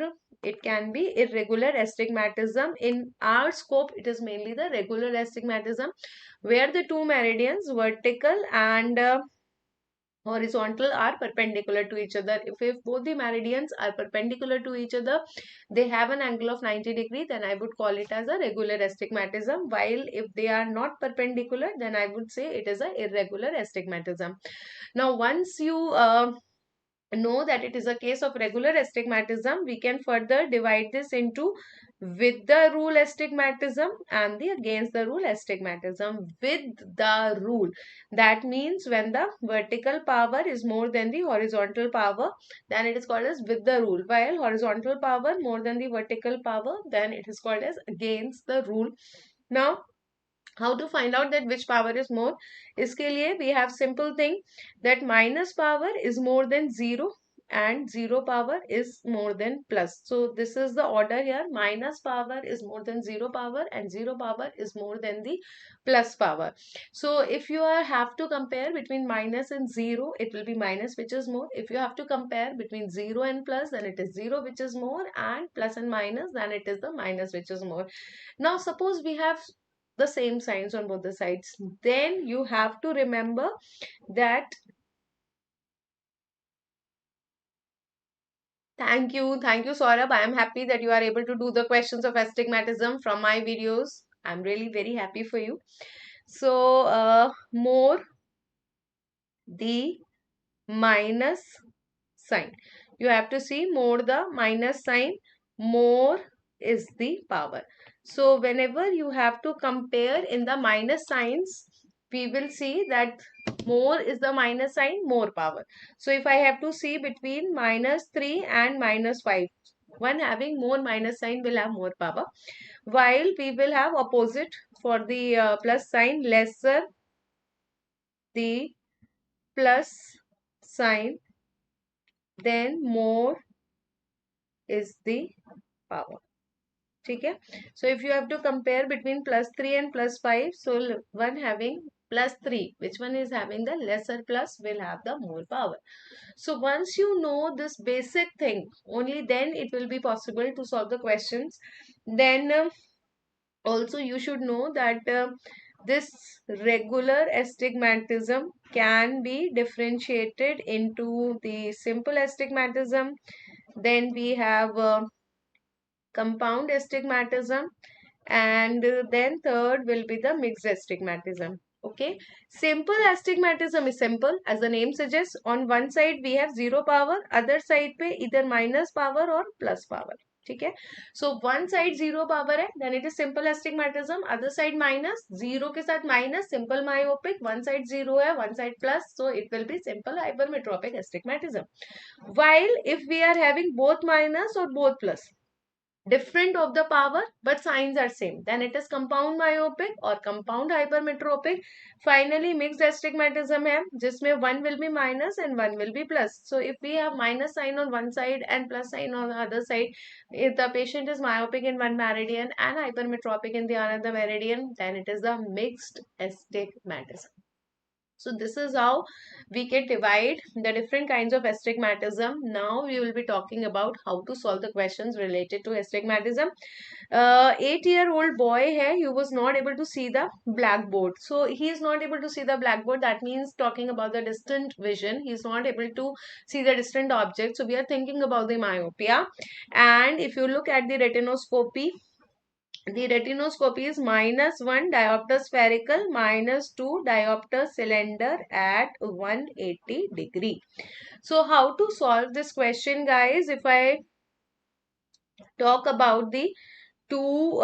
it can be irregular astigmatism. In our scope, it is mainly the regular astigmatism, where the two meridians, vertical and horizontal, are perpendicular to each other. If both the meridians are perpendicular to each other, they have an angle of 90 degree, then I would call it as a regular astigmatism. While if they are not perpendicular, then I would say it is a irregular astigmatism. Now once you know that it is a case of regular astigmatism, we can further divide this into with the rule astigmatism and the against the rule astigmatism. With the rule, that means when the vertical power is more than the horizontal power, then it is called as with the rule, while horizontal power more than the vertical power, then it is called as against the rule. Now how to find out that which power is more? इसके लिए we have simple thing that minus power is more than 0 and 0 power is more than plus. So this is the order here. Minus power is more than 0 power and 0 power is more than the plus power. So if you have to compare between minus and 0, it will be minus which is more. If you have to compare between 0 and plus, then it is 0 which is more, and plus and minus, then it is the minus which is more. Now suppose we have the same signs on both the sides, then you have to remember that thank you Saurabh. I am happy that you are able to do the questions of astigmatism from my videos. I'm really very happy for you. So more the minus sign, you have to see more the minus sign, more is the power. So whenever you have to compare in the minus signs, we will see that more is the minus sign, more power. So if I have to see between -3 and -5, One having more minus sign will have more power, while we will have opposite for the plus sign. Lesser the plus sign, then more is the power. Okay, so if you have to compare between +3 and +5, so one having +3, which one is having the lesser plus will have the more power. So once you know this basic thing, only then it will be possible to solve the questions. Then also you should know that this regular astigmatism can be differentiated into the simple astigmatism. Then we have compound astigmatism, and then third will be the mixed astigmatism. Okay, simple astigmatism is simple, as the name suggests. On one side we have zero power, other side पे either minus power or plus power. ठीक है, so one side zero power है, then it is simple astigmatism. Other side minus, zero के साथ minus, simple myopic. One side zero है, one side plus, so it will be simple hypermetropic astigmatism. While if we are having both minus or both plus, different of the power but signs are same, then it is compound myopic or compound hypermetropic. Finally mixed astigmatism है, जिसमें one will be minus and one will be plus. So if we have minus sign on one side and plus sign on the other side, if the patient is myopic in one meridian and hypermetropic in the another meridian, then it is the mixed astigmatism. So this is how we can divide the different kinds of astigmatism. Now we will be talking about how to solve the questions related to astigmatism. 8-year-old boy hai, he was not able to see the blackboard. So he is not able to see the blackboard. That means talking about the distant vision. He is not able to see the distant object. So we are thinking about the myopia. And if you look at the retinoscopy, the retinoscopy is -1 diopter spherical, -2 diopter cylinder at 180 degree. So how to solve this question, guys? If I talk about the two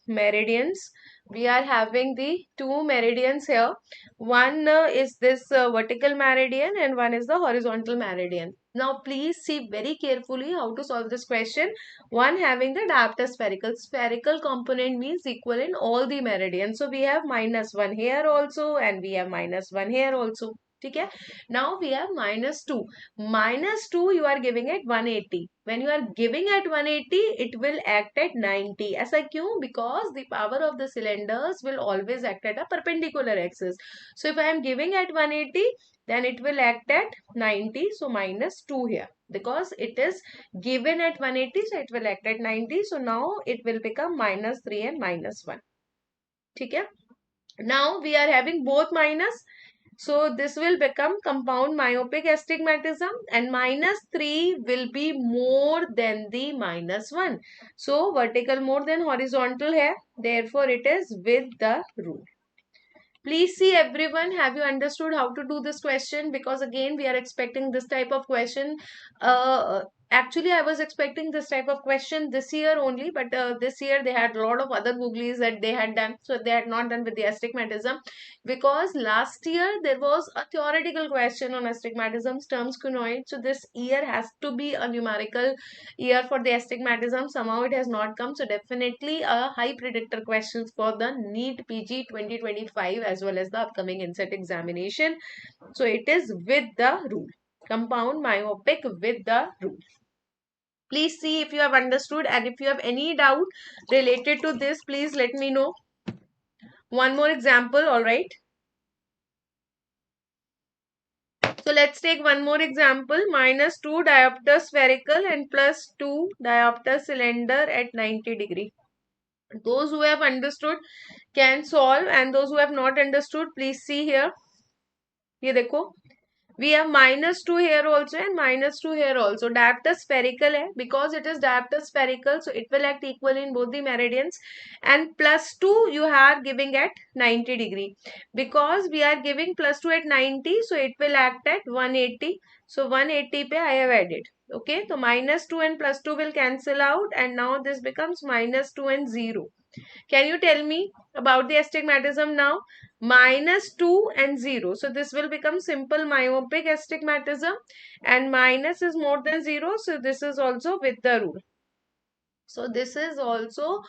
meridians, we are having the two meridians here. One is this vertical meridian and one is the horizontal meridian. Now please see very carefully how to solve this question. One having the diopter spherical. Spherical component means equal in all the meridians. So we have -1 here also and we have -1 here also. Okay, now we have -2. -2 you are giving at 180. When you are giving at 180, it will act at 90. ऐसा क्यों? Because the power of the cylinders will always act at a perpendicular axis. So if I am giving at 180, then it will act at 90. So -2 here. Because it is given at 180, so it will act at 90. So now it will become -3 and -1. Okay? Now we are having both minus. So this will become compound myopic astigmatism, and -3 will be more than the -1. So vertical more than horizontal hai, therefore it is with the rule. Please see everyone, have you understood how to do this question? Because again we are expecting this type of question. Actually I was expecting this type of question this year only, but this year they had a lot of other googlies that they had done, so they had not done with the astigmatism. Because last year there was a theoretical question on astigmatism, terms cunoid. So this year has to be a numerical year for the astigmatism. Somehow it has not come, so definitely a high predictor questions for the NEET PG 2025 as well as the upcoming Inset examination. So it is with the rule, compound myopic with the rule. Please see if you have understood, and if you have any doubt related to this, please let me know. One more example, all right? So let's take one more example. -2 diopter spherical and +2 diopter cylinder at 90 degree. Those who have understood can solve, and those who have not understood, please see here. ये देखो, we have -2 here also and -2 here also. Diopter spherical hai, because it is diopter spherical, so it will act equal in both the meridians. And +2 you are giving at 90 degree. Because we are giving +2 at 90, so it will act at 180. So 180 pe I have added. Okay, so -2 and +2 will cancel out, and now this becomes -2 and 0. Can you tell me about the astigmatism now? -2 and 0. So this will become simple myopic astigmatism, and minus is more than 0. So this is also with the rule. So this is also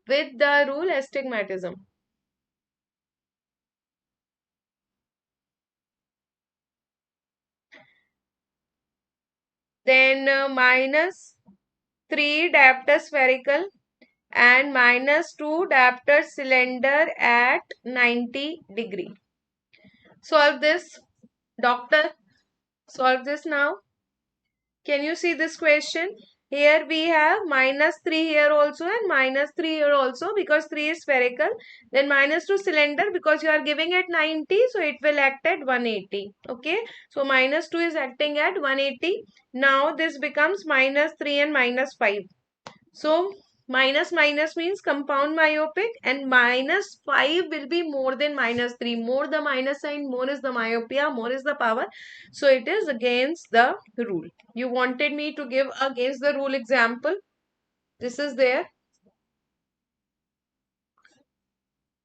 with the rule astigmatism. Then -3 diopter spherical and -2 diopter cylinder at 90 degree. Solve this, doctor. Solve this now. Can you see this question? Here we have -3 here also and -3 here also because 3 is spherical. Then -2 cylinder because you are giving at 90, so it will act at 180. Okay. So -2 is acting at 180. Now this becomes -3 and -5. So minus minus means compound myopic and -5 will be more than -3. More the minus sign, more is the myopia, more is the power. So it is against the rule. You wanted me to give against the rule example. This is there.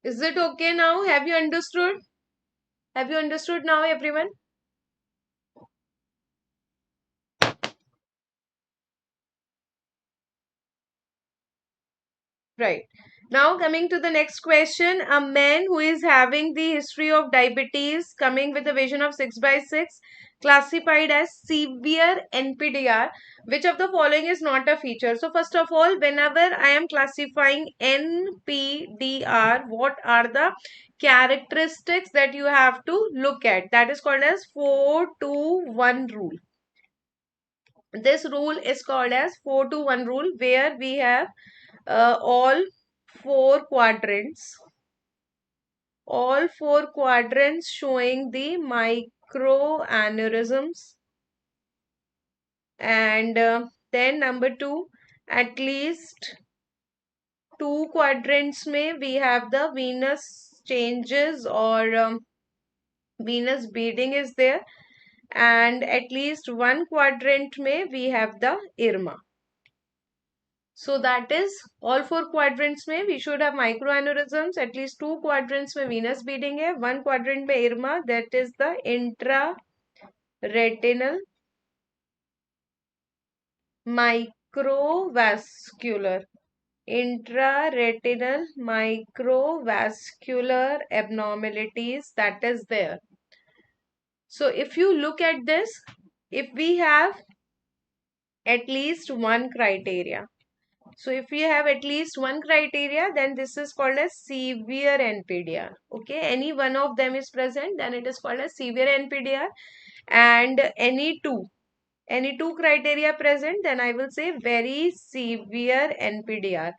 Is it okay now? Have you understood? Have you understood now, everyone? Right. Now coming to the next question, a man who is having the history of diabetes coming with a vision of 6 by 6 classified as severe NPDR, which of the following is not a feature? So first of all, whenever I am classifying NPDR, what are the characteristics that you have to look at? That is called as 4-2-1 rule. This rule is called as 4-2-1 rule, where we have all four quadrants, showing the microaneurysms, and then number 2, at least 2 quadrants may we have the venous changes or venous beading is there, and at least 1 quadrant may we have the irma. So that is all 4 quadrants में we should have microaneurysms, at least 2 quadrants में venous beading है, 1 quadrant में irma, that is the intraretinal microvascular microvascular abnormalities that is there. So if you look at this, if we have at least one criteria, so if we have at least one criteria, then this is called as severe NPDR. Okay, any one of them is present, then it is called as severe NPDR. And any two criteria present, then I will say very severe NPDR.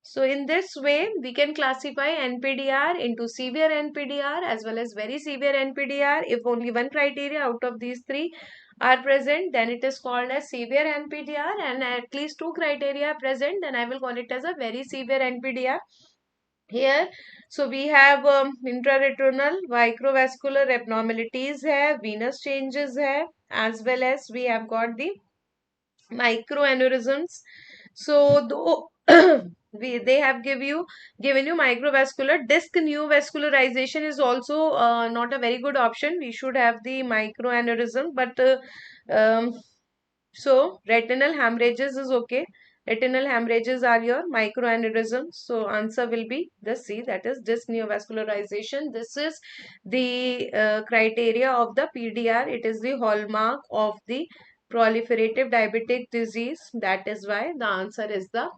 So in this way, we can classify NPDR into severe NPDR as well as very severe NPDR. If only one criteria out of these three are present, then it is called as severe NPDR, and at least 2 criteria are present, then I will call it as a very severe NPDR. Here, so we have intraretinal microvascular abnormalities hai, venous changes hai, as well as we have got the microaneurysms. So though they have given you microvascular, disc neovascularization is also not a very good option. We should have the microaneurysm, but so retinal hemorrhages is okay. Retinal hemorrhages are your microaneurysms. So answer will be the C, that is disc neovascularization. This is the criteria of the PDR. It is the hallmark of the proliferative diabetic disease. That is why the answer is the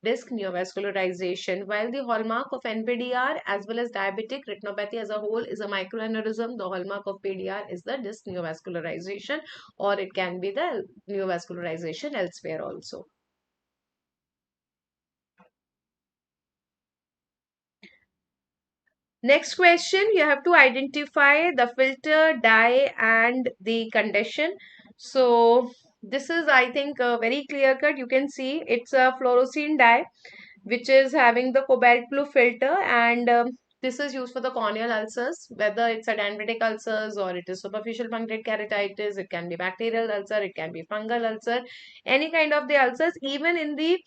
disc neovascularization. While the hallmark of NPDR as well as diabetic retinopathy as a whole is a microaneurysm, the hallmark of PDR is the disc neovascularization, or it can be the neovascularization elsewhere also. Next question, you have to identify the filter, dye and the condition. So this is, I think, very clear cut. You can see it's a fluorescein dye which is having the cobalt blue filter, and this is used for the corneal ulcers, whether it's a dendritic ulcers or it is superficial punctate keratitis. It can be bacterial ulcer, it can be fungal ulcer, any kind of the ulcers. Even in the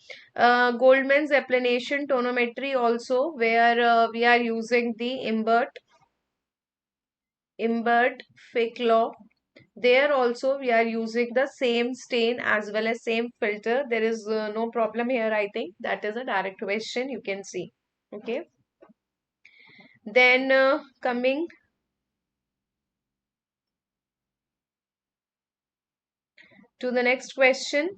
Goldman's applanation tonometry also, where we are using the Imbert Fick law, There also we are using the same stain as well as same filter. There is no problem here. I think that is a direct question, you can see. Okay. Then coming to the next question.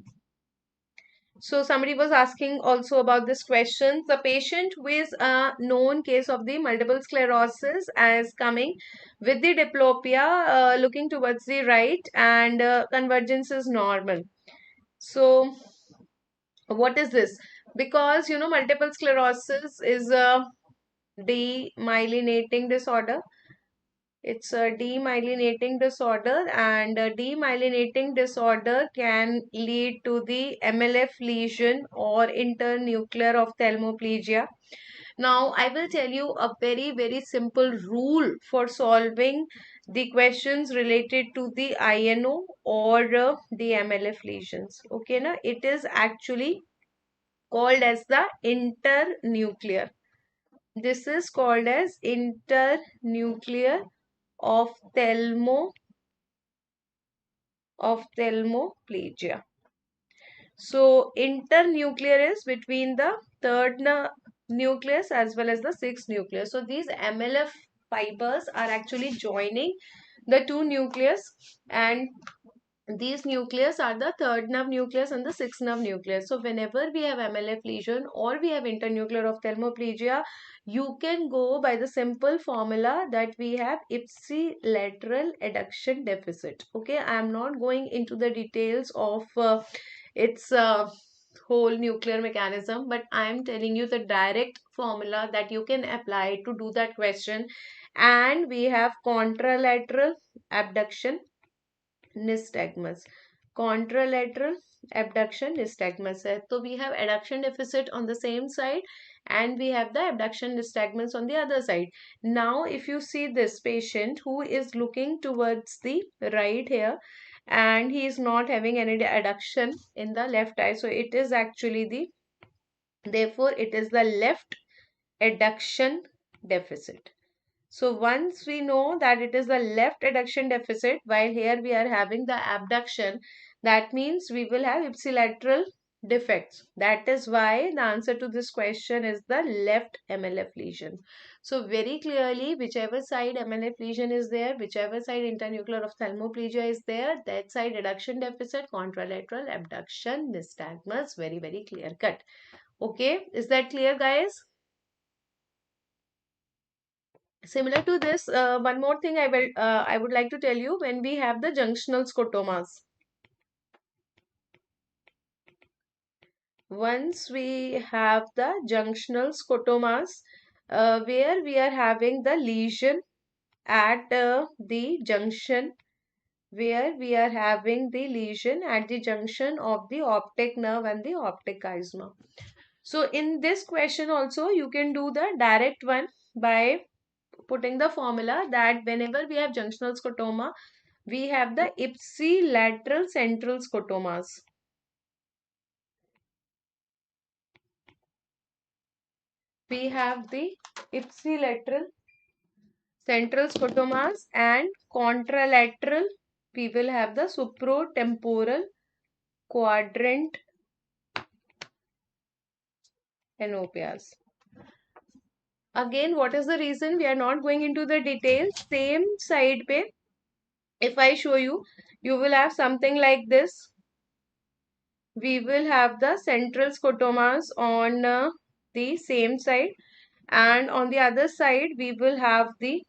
So somebody was asking also about this question. The patient with a known case of the multiple sclerosis as coming with the diplopia looking towards the right, and convergence is normal. So what is this? Because multiple sclerosis is a demyelinating disorder. It's a demyelinating disorder, and a demyelinating disorder can lead to the MLF lesion or internuclear ophthalmoplegia. Now, I will tell you a very, very simple rule for solving the questions related to the INO or the MLF lesions. Okay, na? It is actually called as the internuclear. This is called as internuclear ophthalmoplegia. So internuclear is between the third nucleus as well as the sixth nucleus. So these MLF fibers are actually joining the two nucleus, and these nucleus are the third nerve nucleus and the sixth nerve nucleus. So whenever we have MLF lesion or we have internuclear ophthalmoplegia, you can go by the simple formula that we have ipsilateral adduction deficit. Okay, I am not going into the details of its whole nuclear mechanism, but I am telling you the direct formula that you can apply to do that question. And we have contralateral abduction nystagmus. Contralateral abduction nystagmus है. So we have adduction deficit on the same side, and we have the abduction nystagmus on the other side. Now if you see this patient who is looking towards the right here, and he is not having any adduction in the left eye, so it is actually therefore it is the left adduction deficit. So once we know that it is the left adduction deficit, while here we are having the abduction, that means we will have ipsilateral defects. That is why the answer to this question is the left MLF lesion. So very clearly, whichever side MLF lesion is there, whichever side internuclear ophthalmoplegia is there, that side adduction deficit, contralateral abduction nystagmus. Very, very clear cut. Okay, is that clear, guys? Similar to this, one more thing I would like to tell you. When we have the junctional scotomas, once we have the junctional scotomas, where we are having the lesion at the junction, where we are having the lesion at the junction of the optic nerve and the optic chiasma. So in this question also you can do the direct one by putting the formula that whenever we have junctional scotoma, we have the ipsilateral central scotomas. We have the ipsilateral central scotomas, and contralateral we will have the supratemporal quadrant anopias. Again, what is the reason? We are not going into the details. Same side pe, if I show you, you will have something like this. We will have the central scotomas on the same side, and on the other side we will have the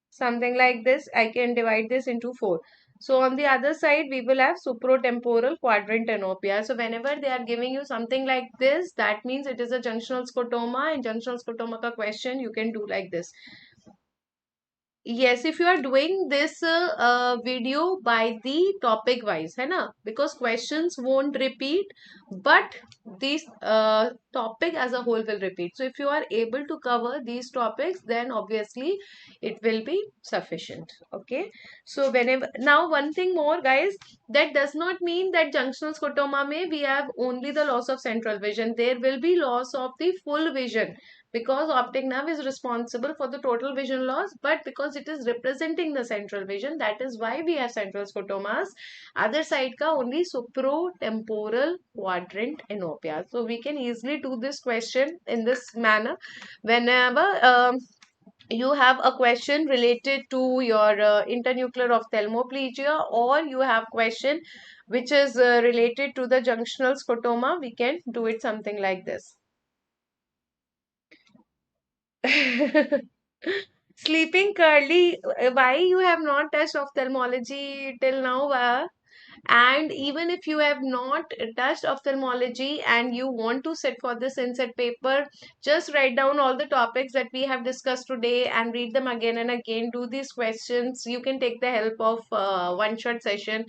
something like this. I can divide this into 4. So on the other side we will have supratemporal quadrant anopia. So whenever they are giving you something like this, that means it is a junctional scotoma. In junctional scotoma ka question you can do like this. Yes, if you are doing this video by the topic wise, है ना? Because questions won't repeat, but this topic as a whole will repeat. So if you are able to cover these topics, then obviously it will be sufficient. Okay. So whenever, now one thing more, guys, that does not mean that junctional scotoma may we have only the loss of central vision. There will be loss of the full vision. because optic nerve is responsible for the total vision loss, but because it is representing the central vision, that is why we have central scotomas. Other side ka only supratemporal quadrant enopia. So we can easily do this question in this manner whenever you have a question related to your internuclear ophthalmoplegia, or you have question which is related to the junctional scotoma. We can do it something like this. Sleeping curly, why you have not touched ophthalmology till now? And even if you have not touched ophthalmology and you want to sit for this inset paper, just write down all the topics that we have discussed today and read them again and again. Do these questions. You can take the help of one shot session.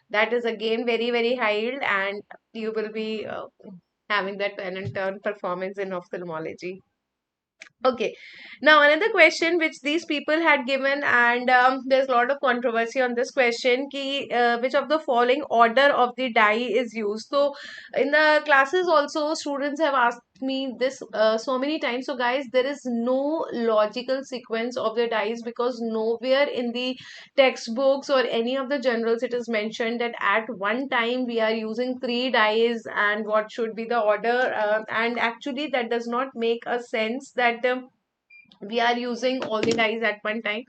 That is again very, very high, and you will be having that pen and turn performance in ophthalmology. Okay, now another question which these people had given, and there's a lot of controversy on this question, ki, which of the following order of the dye is used. So, in the classes also, students have asked me this so many times. So, guys, there is no logical sequence of the dyes, because nowhere in the textbooks or any of the journals it is mentioned that at one time we are using three dyes and what should be the order. And actually, that does not make a sense that. We are using all the dyes at one time,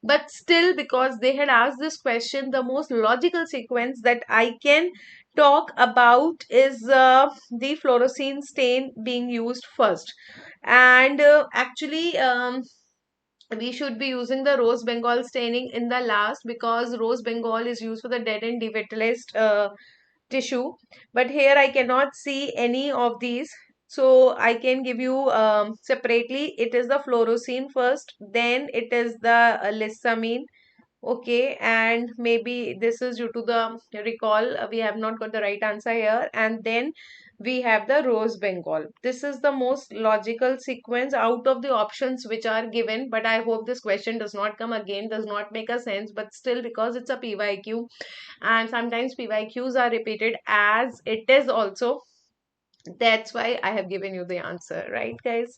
but still, because they had asked this question, the most logical sequence that I can talk about is the fluorescein stain being used first. And actually, we should be using the rose bengal staining in the last, because rose bengal is used for the dead and devitalized tissue. But here I cannot see any of these. So I can give you separately. It is the fluorescein first, then it is the lissamine. Okay, and maybe this is due to the recall. We have not got the right answer here. And then we have the rose bengal. This is the most logical sequence out of the options which are given. But I hope this question does not come again, does not make a sense. But still, because it's a PYQ, and sometimes PYQs are repeated as it is also. That's why I have given you the answer, right, guys?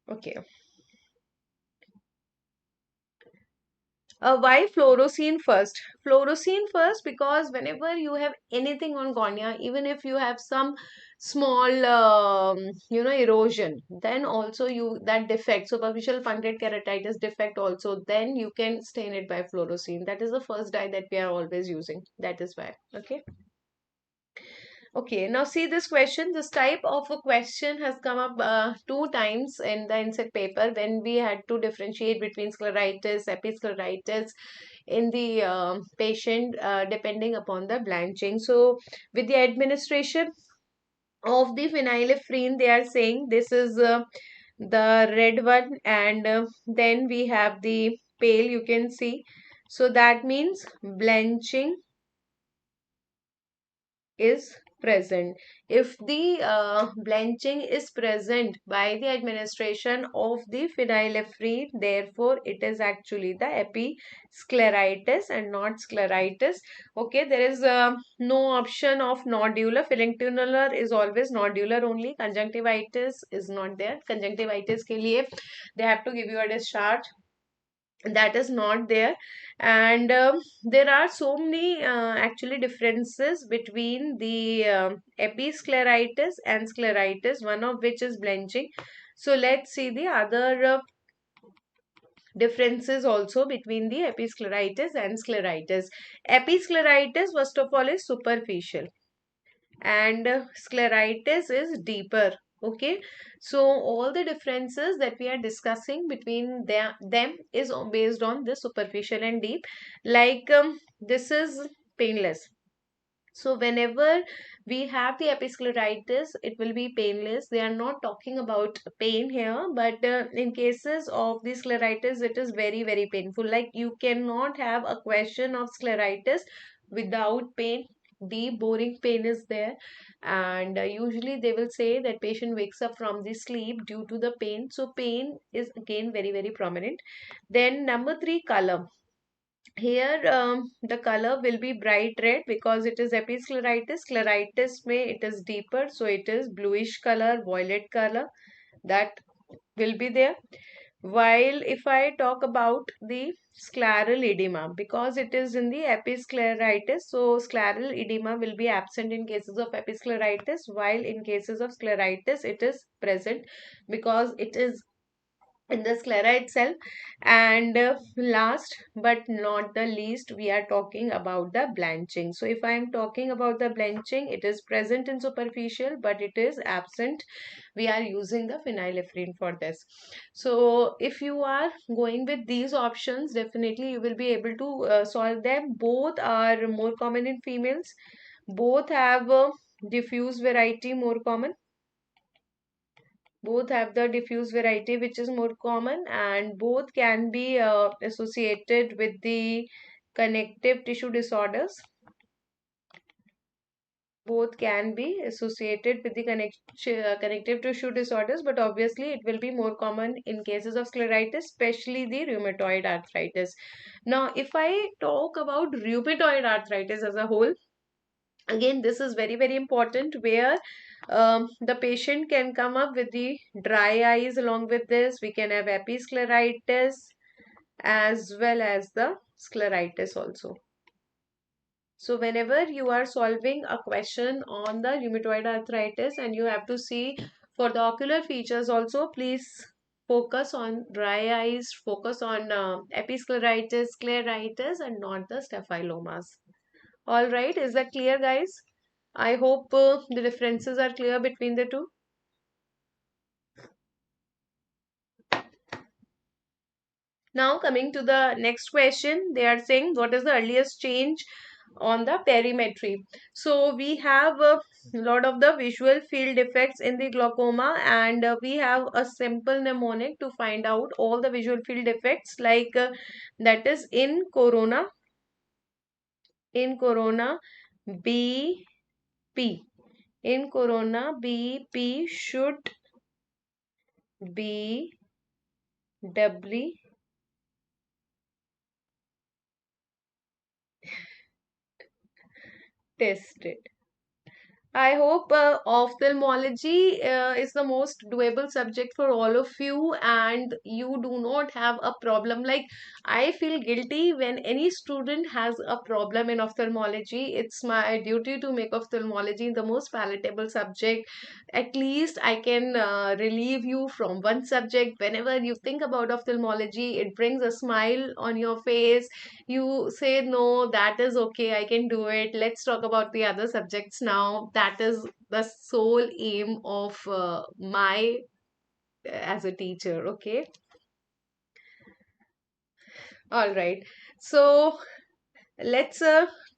Okay. Why fluorescein first? Fluorescein first because whenever you have anything on cornea, even if you have some small, erosion, then also you that defect, superficial punctate keratitis defect also, then you can stain it by fluorescein. That is the first dye that we are always using. That is why. Okay. Okay, now see this question. This type of a question has come up two times in the inset paper when we had to differentiate between scleritis, episcleritis in the patient depending upon the blanching. So, with the administration of the phenylephrine, they are saying this is the red one, and then we have the pale, you can see. So, that means blanching is present. If the blanching is present by the administration of the phenylephrine, therefore it is actually the episcleritis and not scleritis. Okay, there is no option of nodular. Follicular is always nodular only. Conjunctivitis is not there. Conjunctivitis ke liye they have to give you a discharge, that is not there. And there are so many actually differences between the episcleritis and scleritis, one of which is blanching. So let's see the other differences also between the episcleritis and scleritis. Episcleritis, first of all, is superficial, and scleritis is deeper. Okay, so all the differences that we are discussing between them is based on the superficial and deep. Like this is painless. So whenever we have the episcleritis, it will be painless. They are not talking about pain here, but in cases of the scleritis, it is very, very painful. Like you cannot have a question of scleritis without pain. Deep boring pain is there, and usually they will say that patient wakes up from the sleep due to the pain. So pain is again very, very prominent. Then number three, color. Here, the color will be bright red because it is episcleritis. Scleritis may it is deeper, so it is bluish color, violet color. That will be there. While if I talk about the scleral edema, because it is in the episcleritis, so scleral edema will be absent in cases of episcleritis, while in cases of scleritis it is present because it is in the sclera itself. And last but not the least, we are talking about the blanching. So if I am talking about the blanching, it is present in superficial but it is absent. We are using the phenylephrine for this. So if you are going with these options, definitely you will be able to solve them. Both are more common in females, both have a diffuse variety more common, both have the diffuse variety which is more common, and both can be associated with the connective tissue disorders. Both can be associated with the connective tissue disorders, but obviously it will be more common in cases of scleritis, especially the rheumatoid arthritis. Now if I talk about rheumatoid arthritis as a whole, again this is very very important, where the patient can come up with the dry eyes. Along with this, we can have episcleritis as well as the scleritis also. So whenever you are solving a question on the rheumatoid arthritis and you have to see for the ocular features also, please focus on dry eyes, focus on episcleritis, scleritis, and not the staphylomas. All right, is that clear, guys? I hope the differences are clear between the two. Now coming to the next question, they are saying what is the earliest change on the perimetry. So we have a lot of the visual field defects in the glaucoma, and we have a simple mnemonic to find out all the visual field defects, like that is in corona, BP. In corona, BP should be doubly tested. I hope ophthalmology is the most doable subject for all of you, and you do not have a problem. Like, I feel guilty when any student has a problem in ophthalmology. It's my duty to make ophthalmology the most palatable subject. At least I can relieve you from one subject. Whenever you think about ophthalmology, it brings a smile on your face. You say, no, that is okay, I can do it, let's talk about the other subjects now. That is the sole aim of my as a teacher. Okay, all right, so let's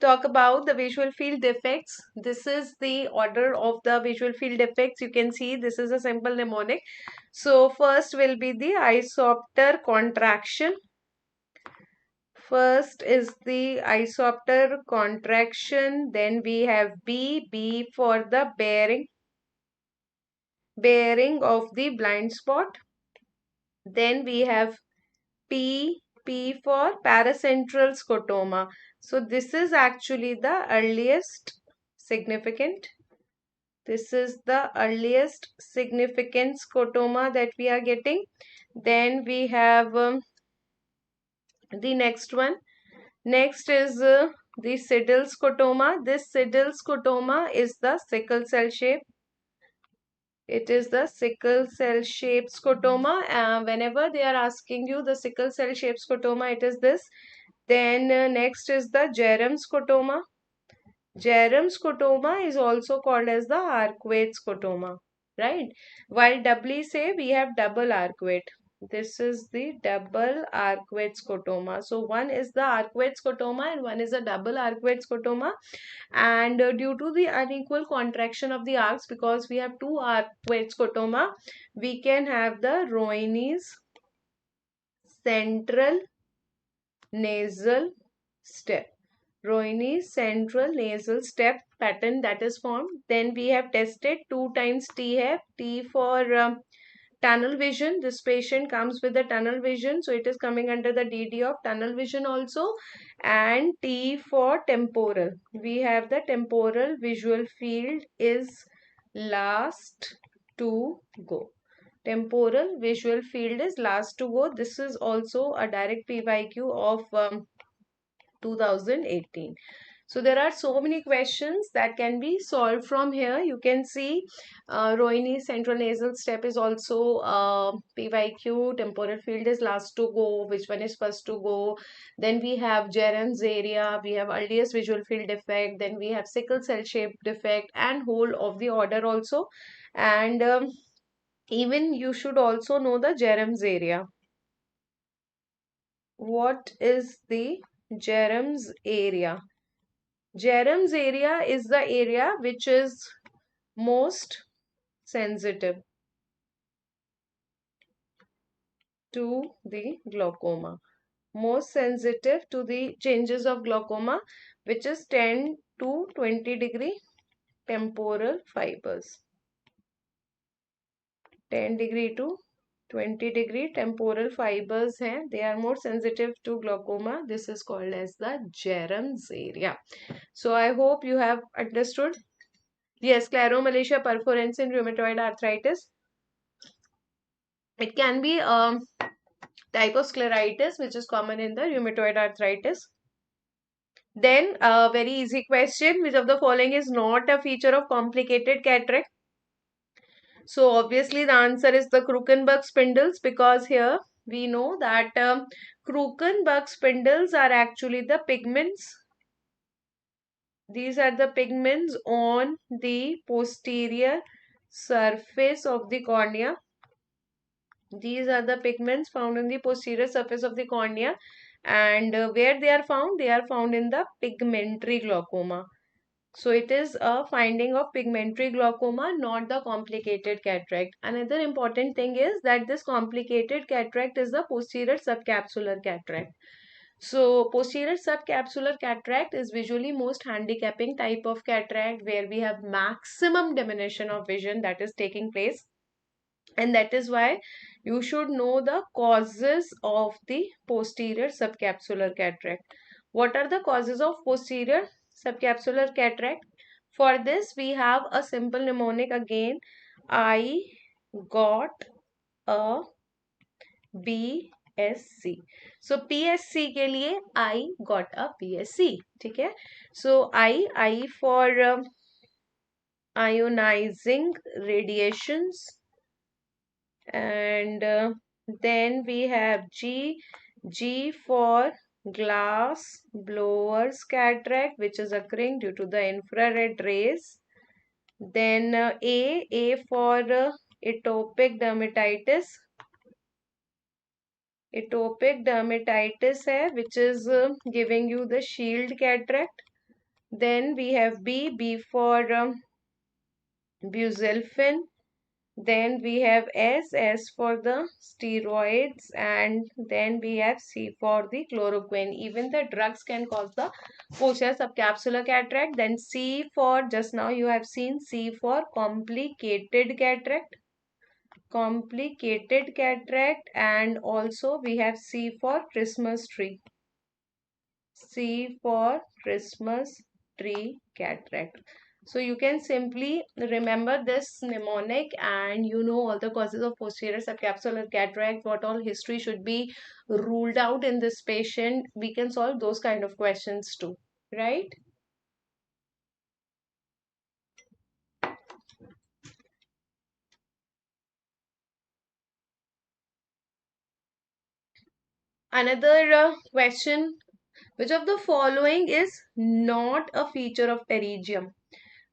talk about the visual field defects. This is the order of the visual field defects. You can see this is a simple mnemonic. So first will be the isopter contraction. First is the isopter contraction. Then we have B for the bearing of the blind spot. Then we have P for paracentral scotoma. So this is actually the earliest significant. This is the earliest significant scotoma that we are getting. Then we have the next one. Next is the Siddle scotoma. This Siddle scotoma is the sickle cell shape. It is the sickle cell shaped scotoma. Whenever they are asking you the sickle cell shaped scotoma, it is this. Then next is the Jerem scotoma. Jerem scotoma is also called as the arcuate scotoma, right? While doubly say we have double arcuate. This is the double arcuate scotoma. So one is the arcuate scotoma and one is a double arcuate scotoma. And due to the unequal contraction of the arcs, because we have two arcuate scotoma, we can have the Roini's central nasal step. Roini's central nasal step pattern that is formed. Then we have tested 2 times T have T for tunnel vision. This patient comes with the tunnel vision, so it is coming under the DD of tunnel vision also. And T for temporal. We have the temporal visual field is last to go. temporal visual field is last to go. This is also a direct PYQ of 2018. So there are so many questions that can be solved from here. You can see Rohini central nasal step is also PYQ. Temporal field is last to go. Which one is first to go? Then we have Jerem's area. We have earliest visual field defect. Then we have sickle cell shaped defect and whole of the order also. And even you should also know the Jerem's area. What is the Jerem's area? Jerem's area is the area which is most sensitive to the glaucoma. Most sensitive to the changes of glaucoma, which is 10 to 20 degree temporal fibers. 10 degree to 20 degree temporal fibers हैं, they are more sensitive to glaucoma. This is called as the Jerem's area. So I hope you have understood. Yes, scleromalacia perforans in rheumatoid arthritis. It can be type of scleritis which is common in the rheumatoid arthritis. Then a very easy question, which of the following is not a feature of complicated cataract? So obviously the answer is the Krukenberg spindles, because here we know that Krukenberg spindles are actually the pigments. These are the pigments on the posterior surface of the cornea. These are the pigments found in the posterior surface of the cornea, and where they are found? They are found in the pigmentary glaucoma. So it is a finding of pigmentary glaucoma, not the complicated cataract. Another important thing is that this complicated cataract is the posterior subcapsular cataract. So posterior subcapsular cataract is visually most handicapping type of cataract, where we have maximum diminution of vision that is taking place. And that is why you should know the causes of the posterior subcapsular cataract. What are the causes of posterior subcapsular cataract? For this, we have a simple mnemonic again. I got a BSc. So PSC के लिए I got a BSc. ठीक है? So I for ionizing radiations. And then we have G for glass blowers cataract, which is occurring due to the infrared rays. Then A for atopic dermatitis. Atopic dermatitis है, which is giving you the shield cataract. Then we have B for busulfan. Then we have S for the steroids, and then we have C for the chloroquine. Even the drugs can cause the posterior subcapsular cataract. Then C for, just now you have seen C for complicated cataract. Complicated cataract, and also we have C for Christmas tree. C for Christmas tree cataract. So you can simply remember this mnemonic, and you know all the causes of posterior subcapsular cataract, what all history should be ruled out in this patient. We can solve those kind of questions too, right? Another question, which of the following is not a feature of pterygium?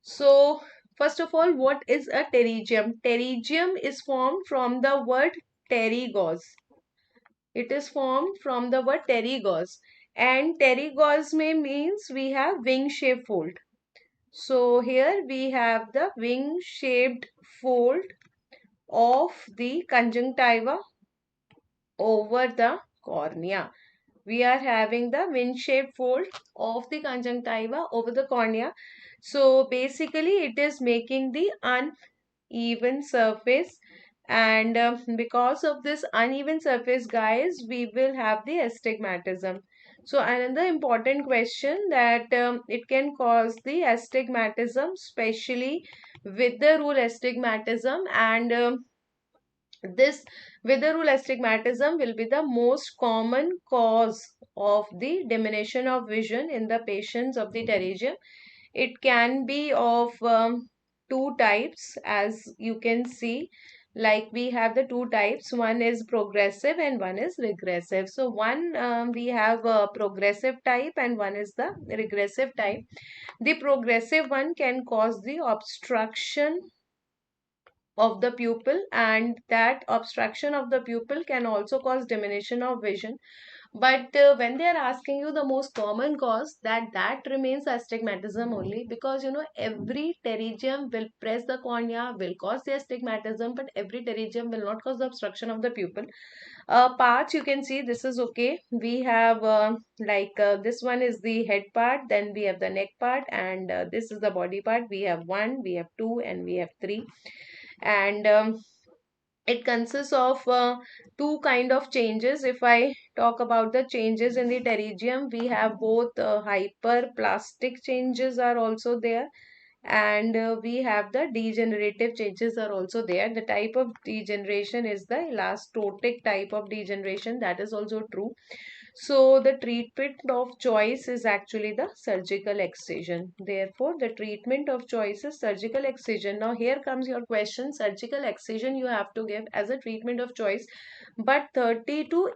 So first of all, what is a pterygium? Pterygium is formed from the word pterygos. It is formed from the word pterygos, and pterygos means we have wing shaped fold. So here we have the wing shaped fold of the conjunctiva over the cornea. We are having the wing-shaped fold of the conjunctiva over the cornea. So basically it is making the uneven surface, and because of this uneven surface, guys, we will have the astigmatism. So another important question, that it can cause the astigmatism, especially with the rule astigmatism, and This Witherul astigmatism will be the most common cause of the diminution of vision in the patients of the pterygium. It can be of two types, as you can see. Like we have the two types, one is progressive and one is regressive. So one we have a progressive type and one is the regressive type. The progressive one can cause the obstruction of the pupil, and that obstruction of the pupil can also cause diminution of vision. But when they are asking you the most common cause, that remains astigmatism only, because every pterygium will press the cornea, will cause the astigmatism, but every pterygium will not cause the obstruction of the pupil. Parts you can see, this is okay. We have this one is the head part, then we have the neck part, and this is the body part. We have one, we have two, and we have three. And it consists of two kind of changes. If I talk about the changes in the pterygium, we have both hyperplastic changes are also there, and we have the degenerative changes are also there. The type of degeneration is the elastotic type of degeneration, that is also true. So the treatment of choice is actually the surgical excision. Therefore, the treatment of choice is surgical excision. Now here comes your question. Surgical excision you have to give as a treatment of choice, but 30 to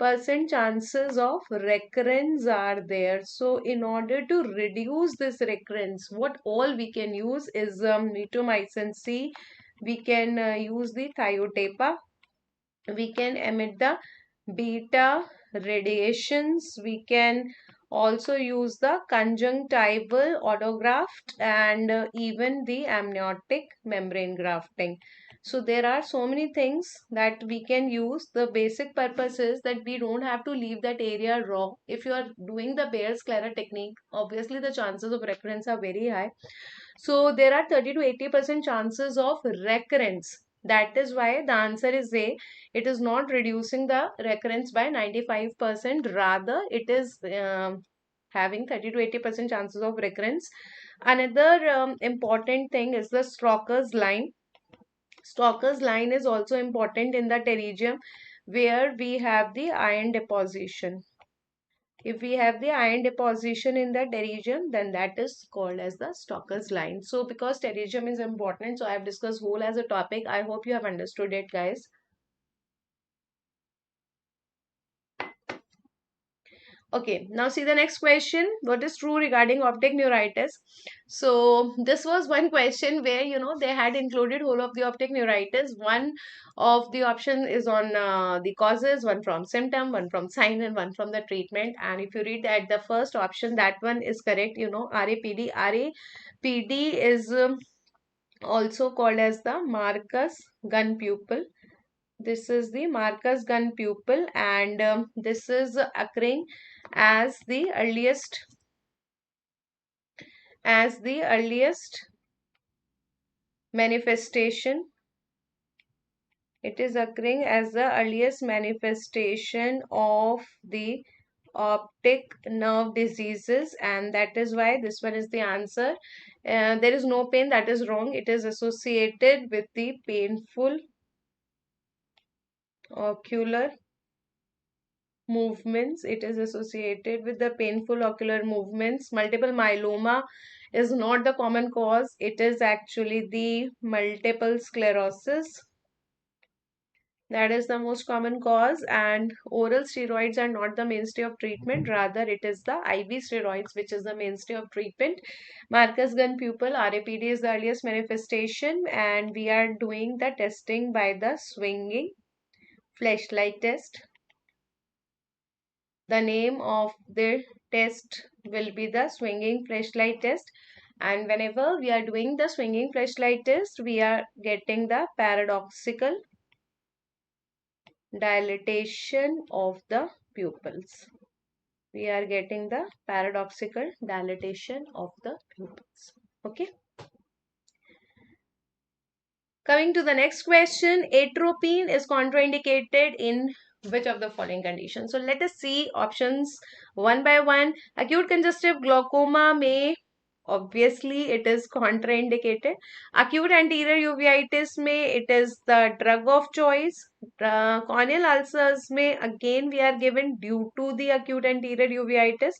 80% chances of recurrence are there. So in order to reduce this recurrence, what all we can use is mitomycin C. We can use the thiotepa. We can emit the beta radiations. We can also use the conjunctival autograft and even the amniotic membrane grafting. So there are so many things that we can use. The basic purpose is that we don't have to leave that area raw. If you are doing the bare sclera technique, obviously the chances of recurrence are very high. So there are 30 to 80% chances of recurrence. That is why the answer is A. It is not reducing the recurrence by 95%. Rather, it is having 30 to 80% chances of recurrence. Another important thing is the Stalker's line. Stalker's line is also important in the pterygium, where we have the iron deposition. If we have the iron deposition in the pterygium, then that is called as the Stalker's line. So because pterygium is important, so I have discussed whole as a topic. I hope you have understood it, guys. Okay, now see the next question. What is true regarding optic neuritis? So this was one question where they had included whole of the optic neuritis. One of the option is on the causes, one from symptom, one from sign, and one from the treatment. And if you read that the first option, that one is correct. RAPD. RAPD is also called as the Marcus gun pupil. This is the Marcus gun pupil, and this is occurring as the earliest manifestation. It is occurring as the earliest manifestation of the optic nerve diseases, and that is why this one is the answer. There is no pain, that is wrong. It is associated with the painful ocular movements. It is associated with the painful ocular movements. Multiple myeloma is not the common cause. It is actually the multiple sclerosis. That is the most common cause, and oral steroids are not the mainstay of treatment. Rather, it is the IV steroids which is the mainstay of treatment. Marcus gun pupil, RAPD, is the earliest manifestation, and we are doing the testing by the swinging flashlight test. The name of the test will be the swinging flashlight test. And whenever we are doing the swinging flashlight test, we are getting the paradoxical dilatation of the pupils. We are getting the paradoxical dilatation of the pupils. Okay. Coming to the next question, atropine is contraindicated in which of the following conditions? So let us see options one by one. Acute congestive glaucoma may obviously it is contraindicated. Acute anterior uveitis may it is the drug of choice. Corneal ulcers may again we are given due to the acute anterior uveitis,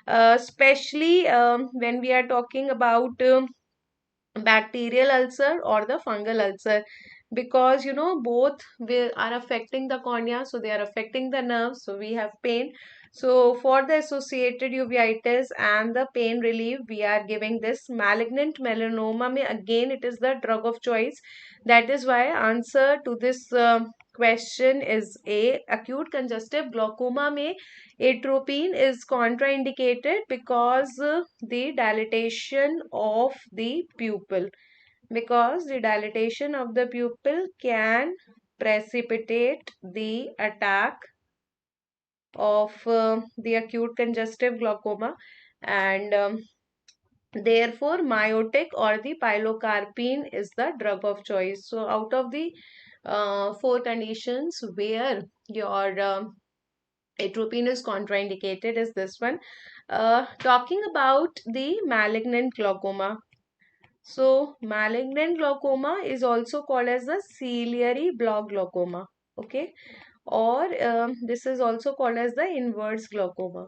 especially when we are talking about bacterial ulcer or the fungal ulcer, because both are affecting the cornea, so they are affecting the nerves, so we have pain. So for the associated uveitis and the pain relief, we are giving this malignant melanoma may again it is the drug of choice. That is why answer to this question is A. Acute congestive glaucoma may atropine is contraindicated because the dilatation of the pupil, because the dilatation of the pupil can precipitate the attack of the acute congestive glaucoma, and therefore myotic or the pilocarpine is the drug of choice. So out of the four conditions where your atropine is contraindicated is this one. Talking about the malignant glaucoma. So malignant glaucoma is also called as the ciliary block glaucoma. Okay. Or this is also called as the inverse glaucoma.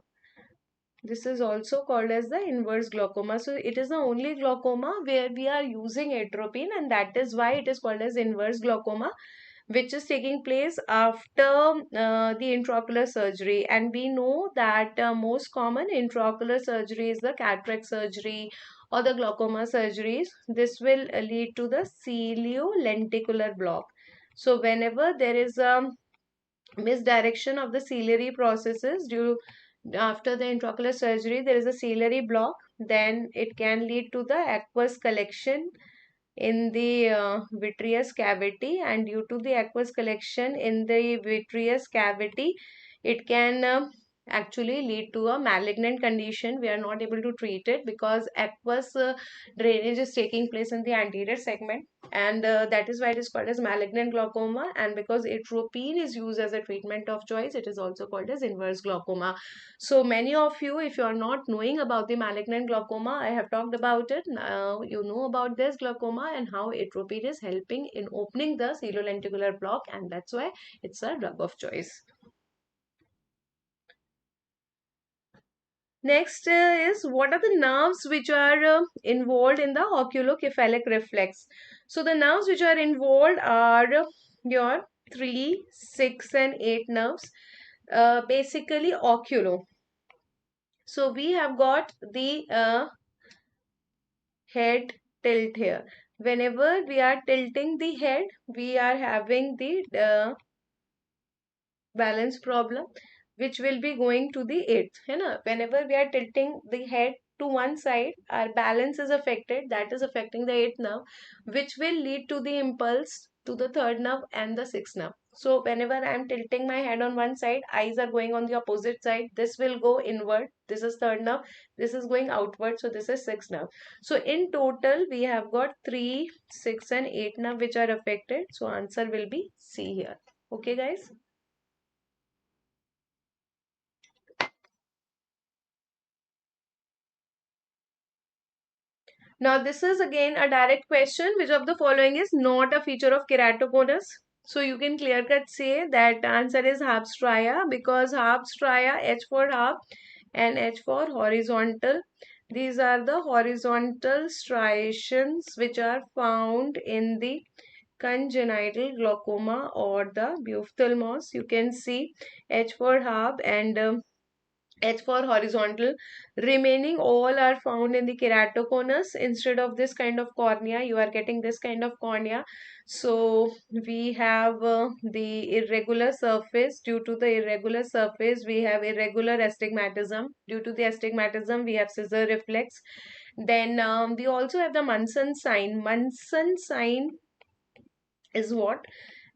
This is also called as the inverse glaucoma. So it is the only glaucoma where we are using atropine, and that is why it is called as inverse glaucoma, which is taking place after the intraocular surgery. And we know that most common intraocular surgery is the cataract surgery or the glaucoma surgeries. This will lead to the ciliolenticular block. So whenever there is a misdirection of the ciliary processes due after the intraocular surgery, there is a ciliary block, then it can lead to the aqueous collection in the vitreous cavity, and due to the aqueous collection in the vitreous cavity, it can actually lead to a malignant condition. We are not able to treat it because aqueous drainage is taking place in the anterior segment, and that is why it is called as malignant glaucoma. And because atropine is used as a treatment of choice, it is also called as inverse glaucoma. So many of you, if you are not knowing about the malignant glaucoma, I have talked about it. Now you know about this glaucoma and how atropine is helping in opening the ciliolenticular block, and that's why it's a drug of choice. Next is what are the nerves which are involved in the oculocephalic reflex. So the nerves which are involved are your 3, 6 and 8 nerves, basically oculo. So we have got the head tilt here. Whenever we are tilting the head, we are having the balance problem, which will be going to the eighth. Whenever we are tilting the head to one side, our balance is affected. That is affecting the eighth nerve, which will lead to the impulse to the third nerve and the sixth nerve. So whenever I am tilting my head on one side, eyes are going on the opposite side. This will go inward. This is third nerve. This is going outward. So this is sixth nerve. So in total, we have got 3, 6 and 8 nerve which are affected. So answer will be C here. Okay, guys. Now, this is again a direct question. Which of the following is not a feature of keratoconus? So, you can clear cut say that answer is half stria, because half stria, H for half and H for horizontal. These are the horizontal striations which are found in the congenital glaucoma or the ophthalmos. You can see H for half and H for horizontal. Remaining all are found in the keratoconus. Instead of this kind of cornea, you are getting this kind of cornea. So we have the irregular surface. Due to the irregular surface, we have irregular astigmatism. Due to the astigmatism, we have scissor reflex. Then we also have the Munson sign. Munson sign is what?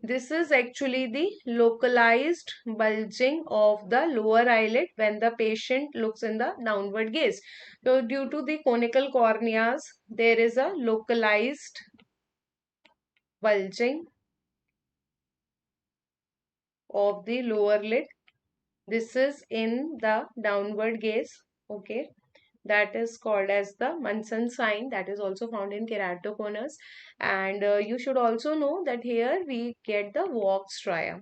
This is actually the localized bulging of the lower eyelid when the patient looks in the downward gaze. So due to the conical corneas, there is a localized bulging of the lower lid. This is in the downward gaze. Okay. that is called as the Munson sign, that is also found in keratoconus. And you should also know that here we get the walk stria.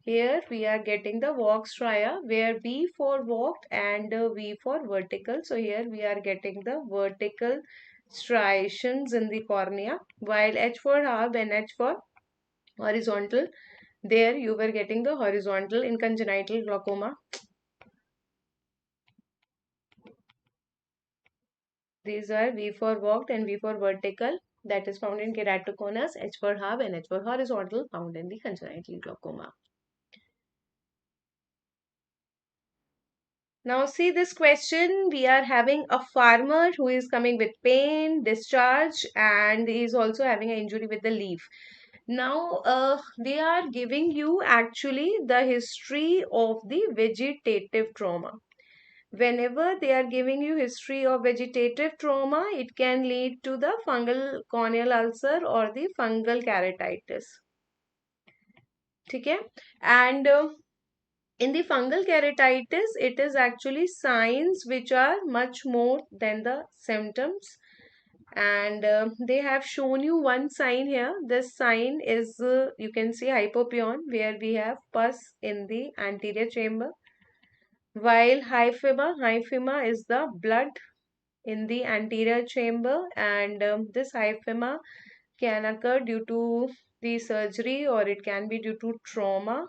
Here we are getting the walk stria, where V for walked and V for vertical. So here we are getting the vertical striations in the cornea, while H for half and H for horizontal. There you were getting the horizontal in congenital glaucoma. These are V for walked and V for vertical, that is found in keratoconus, H for half and H for horizontal, found in the congenital glaucoma. Now see this question, we are having a farmer who is coming with pain, discharge, and he is also having an injury with the leaf. Now they are giving you actually the history of the vegetative trauma. Whenever they are giving you history of vegetative trauma, it can lead to the fungal corneal ulcer or the fungal keratitis. Okay? And in the fungal keratitis, it is actually signs which are much more than the symptoms. And they have shown you one sign here. This sign is, you can see hypopion, where we have pus in the anterior chamber. While hyphema is the blood in the anterior chamber, and this hyphema can occur due to the surgery or it can be due to trauma.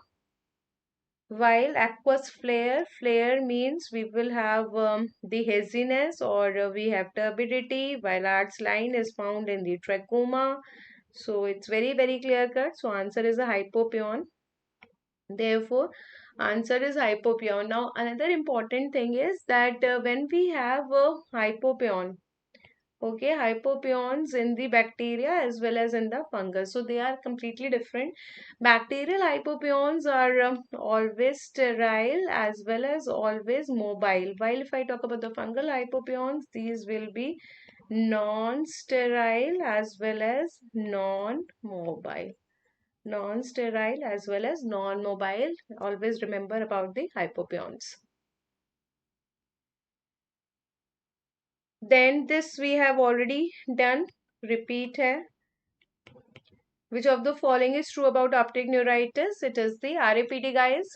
While aqueous flare means we will have the haziness or we have turbidity, while arch line is found in the trachoma. So it's very clear cut. So answer is a hypopion. Therefore, answer is hypopion. Now another important thing is that when we have a hypopion, okay, hypopions in the bacteria as well as in the fungus, so they are completely different. Bacterial hypopions are always sterile as well as always mobile, while if I talk about the fungal hypopions, these will be non-sterile as well as non-mobile. Non-sterile as well as non-mobile. Always remember about the hypopions. Then this we have already done. Repeat here. Which of the following is true about optic neuritis? It is the RAPT, guys.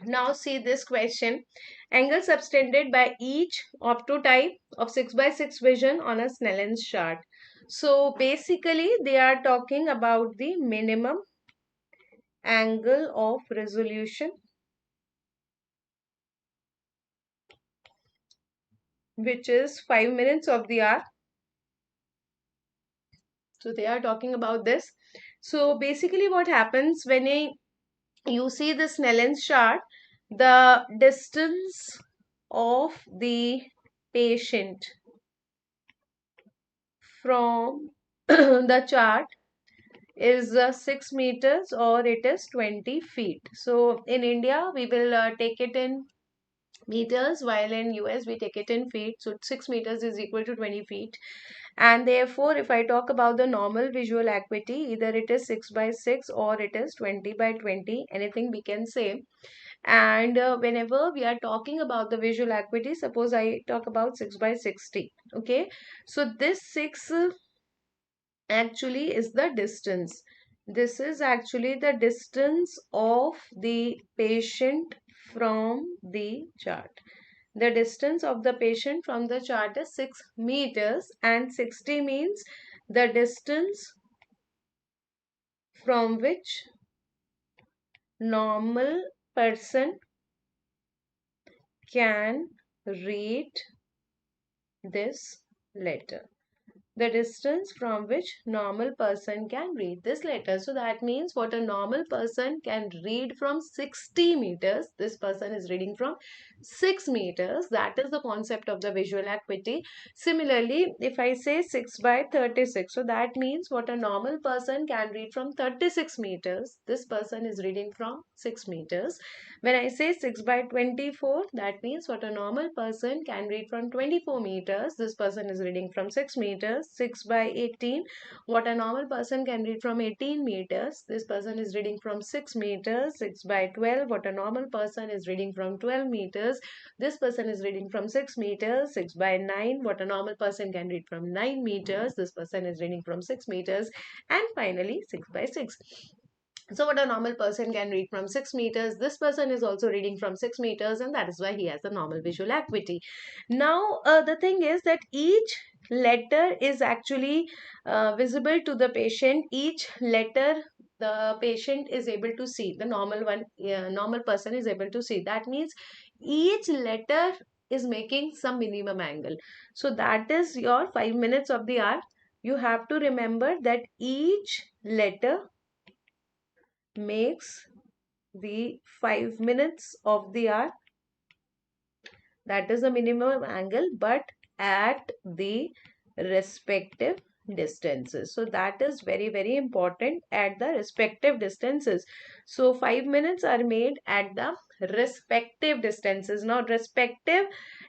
Now see this question. Angle subtended by each optotype of 6x6 vision on a Snellen's chart. So basically they are talking about the minimum angle of resolution, which is 5 minutes of the hour. So they are talking about this. So basically what happens when you see the Snellen's chart, the distance of the patient from the chart is 6 meters or it is 20 feet. So in India, we will take it in meters, while in US, we take it in feet. So 6 meters is equal to 20 feet. And therefore, if I talk about the normal visual acuity, either it is 6x6 or it is 20x20, anything we can say. And whenever we are talking about the visual acuity, suppose I talk about 6x60, okay. So this 6 actually is the distance. This is actually the distance of the patient from the chart. The distance of the patient from the chart is 6 meters, and 60 means the distance from which normal person can read this letter. The distance from which normal person can read this letter. So that means what a normal person can read from 60 meters, this person is reading from 6 meters. That is the concept of the visual acuity. Similarly, if I say 6x36, so that means what a normal person can read from 36 meters, this person is reading from 6 meters. When I say 6x24, that means what a normal person can read from 24 meters, this person is reading from 6 meters. 6 by 18. What a normal person can read from 18 meters. This person is reading from 6 meters. 6 by 12. What a normal person is reading from 12 meters. This person is reading from 6 meters. 6 by 9. What a normal person can read from 9 meters. This person is reading from 6 meters. And finally 6 by 6. So what a normal person can read from 6 meters, this person is also reading from 6 meters, and that is why he has the normal visual acuity. Now, the thing is that each letter is actually visible to the patient. Each letter the patient is able to see. The normal one, normal person is able to see. That means each letter is making some minimum angle. So that is your 5 minutes of the hour. You have to remember that each letter makes the 5 minutes of the hour. That is the minimum angle, but at the respective distances. So that is very important, at the respective distances. So 5 minutes are made at the respective distances. Now respective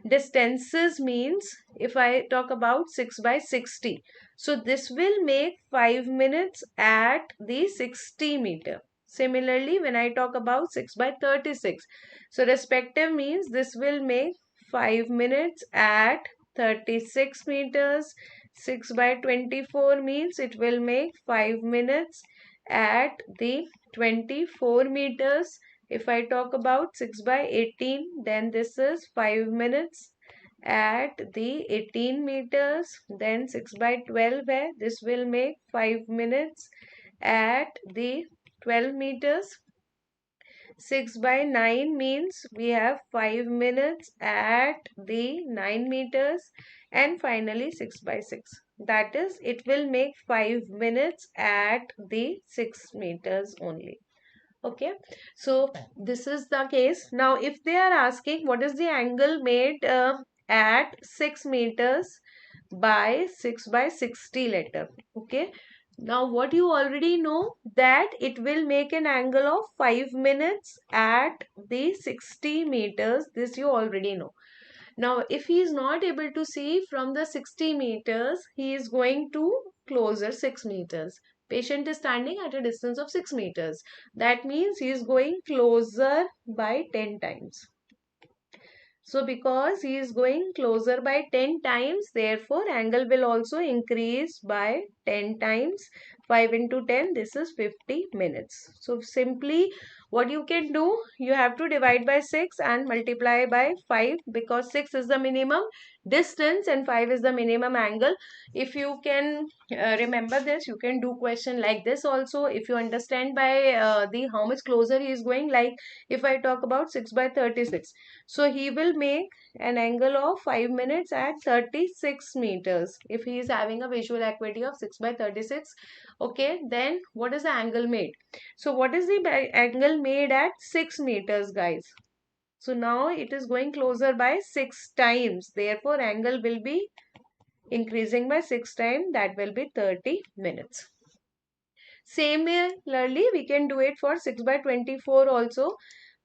distances means, if I talk about 6 by 60, so this will make 5 minutes at the 60 meter. Similarly, when I talk about 6 by 36, so respective means this will make 5 minutes at 36 meters. 6 by 24 means it will make 5 minutes at the 24 meters. If I talk about 6 by 18, then this is 5 minutes at the 18 meters. Then 6 by 12 है, this will make 5 minutes at the 12 meters. 6 by 9 means we have 5 minutes at the 9 meters, and finally 6 by 6. That is, it will make 5 minutes at the 6 meters only. Okay, so this is the case. Now, if they are asking what is the angle made at 6 meters by 6 by 60 letter, okay. Now, what you already know, that it will make an angle of 5 minutes at the 60 meters. This you already know. Now, if he is not able to see from the 60 meters, he is going to closer 6 meters. Patient is standing at a distance of 6 meters. That means he is going closer by 10 times. So because he is going closer by 10 times, therefore angle will also increase by 10 times. 5 into 10, this is 50 minutes. So simply what you can do, you have to divide by 6 and multiply by 5, because 6 is the minimum distance and 5 is the minimum angle. If you can remember this, you can do question like this also. If you understand by the how much closer he is going, like if I talk about 6 by 36, so he will make an angle of 5 minutes at 36 meters. If he is having a visual acuity of 6 by 36, okay, then what is the angle made? So what is the angle made at 6 meters, guys? So now it is going closer by 6 times. Therefore, angle will be increasing by 6 times. That will be 30 minutes. Similarly, we can do it for 6 by 24 also,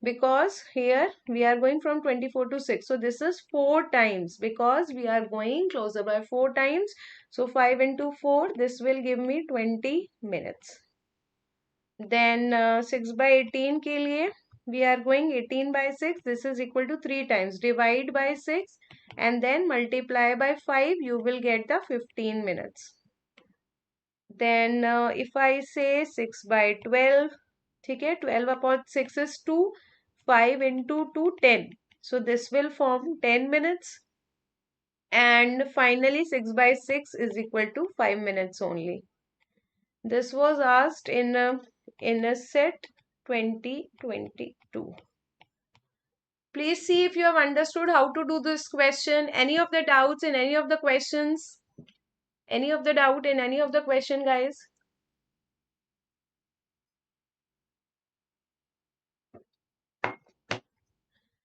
because here we are going from 24 to 6. So this is 4 times, because we are going closer by 4 times. So 5 into 4, this will give me 20 minutes. Then 6 by 18 के लिए we are going 18 by 6. This is equal to 3 times. Divide by 6 and then multiply by 5. You will get the 15 minutes. Then if I say 6 by 12, ठीक है, 12 upon 6 is 2, 5 into 2, 10. So this will form 10 minutes. And finally 6 by 6 is equal to 5 minutes only. This was asked in Inicet 2022. Please see if you have understood how to do this question. Any of the doubts in any of the questions? Any of the doubt in any of the question, guys?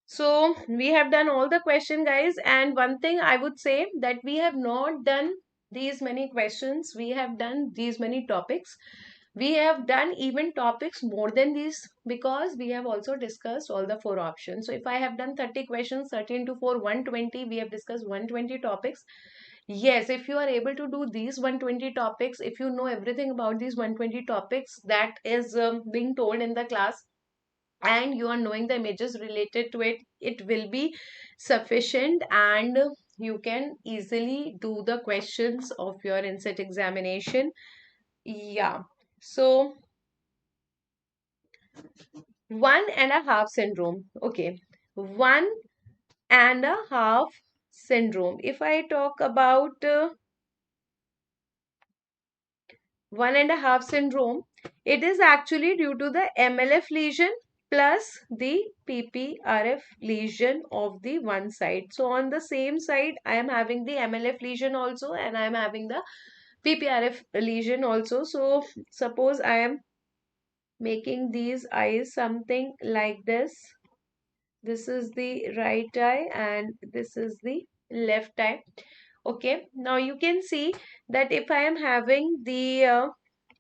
So we have done all the question, guys, and one thing I would say that we have not done these many questions. We have done these many topics. We have done even topics more than these, because we have also discussed all the 4 options. So if I have done 30 questions, 30 into 4, 120, we have discussed 120 topics. Yes, if you are able to do these 120 topics, if you know everything about these 120 topics that is being told in the class, and you are knowing the images related to it, it will be sufficient, and you can easily do the questions of your inset examination. Yeah. So 1.5 syndrome. Okay. 1.5 syndrome. If I talk about 1.5 syndrome, it is actually due to the MLF lesion plus the PPRF lesion of the one side. So on the same side, I am having the MLF lesion also, and I am having the PPRF lesion also. So suppose I am making these eyes something like this. This is the right eye and this is the left eye. Okay, now you can see that if I am having the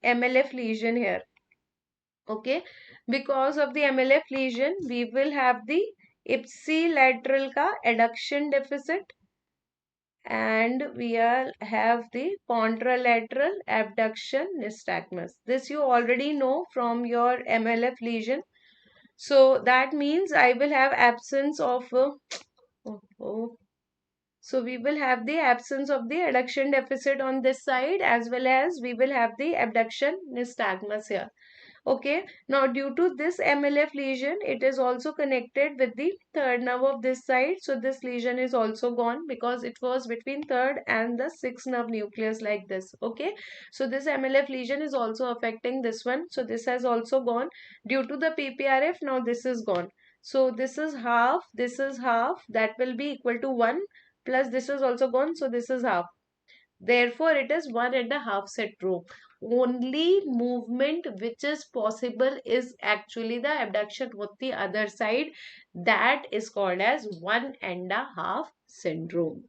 MLF lesion here, okay, because of the MLF lesion, we will have the ipsilateral ka adduction deficit, and we are have the contralateral abduction nystagmus. This you already know from your MLF lesion. So that means I will have absence of oh, so we will have the absence of the adduction deficit on this side, as well as we will have the abduction nystagmus here. Okay, now due to this MLF lesion, it is also connected with the third nerve of this side. So this lesion is also gone because it was between third and the sixth nerve nucleus like this. Okay, so this MLF lesion is also affecting this one. So this has also gone due to the PPRF. Now this is gone. So this is half, this is half, that will be equal to 1, plus this is also gone. So this is half. Therefore, it is 1.5 syndrome. Only movement which is possible is actually the abduction with the other side. That is called as 1.5 syndrome.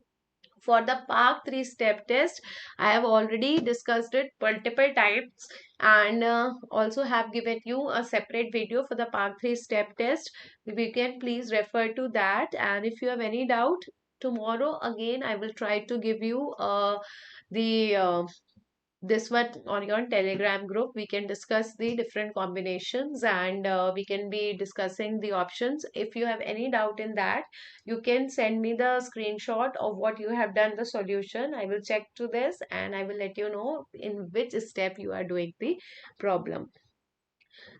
For the Park 3 step test, I have already discussed it multiple times, and also have given you a separate video for the Park 3 step test. We can please refer to that. And if you have any doubt, tomorrow again I will try to give you the this one on your Telegram group. We can discuss the different combinations, and we can be discussing the options. If you have any doubt in that, you can send me the screenshot of what you have done the solution. I will check to this and I will let you know in which step you are doing the problem.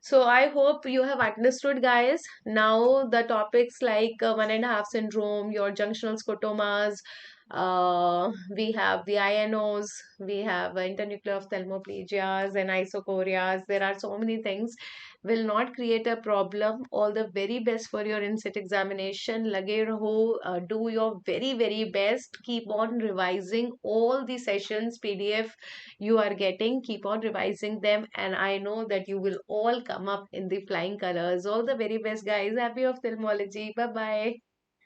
So I hope you have understood, guys. Now the topics like 1.5 syndrome, your junctional scotomas, we have the INOs, we have internuclear ophthalmoplegias and isocorias. There are so many things. Will not create a problem. All the very best for your inset examination. Lage raho, do your very, very best. Keep on revising all the sessions, PDF you are getting. Keep on revising them, and I know that you will all come up in the flying colors. All the very best, guys. Happy ophthalmology. Bye bye.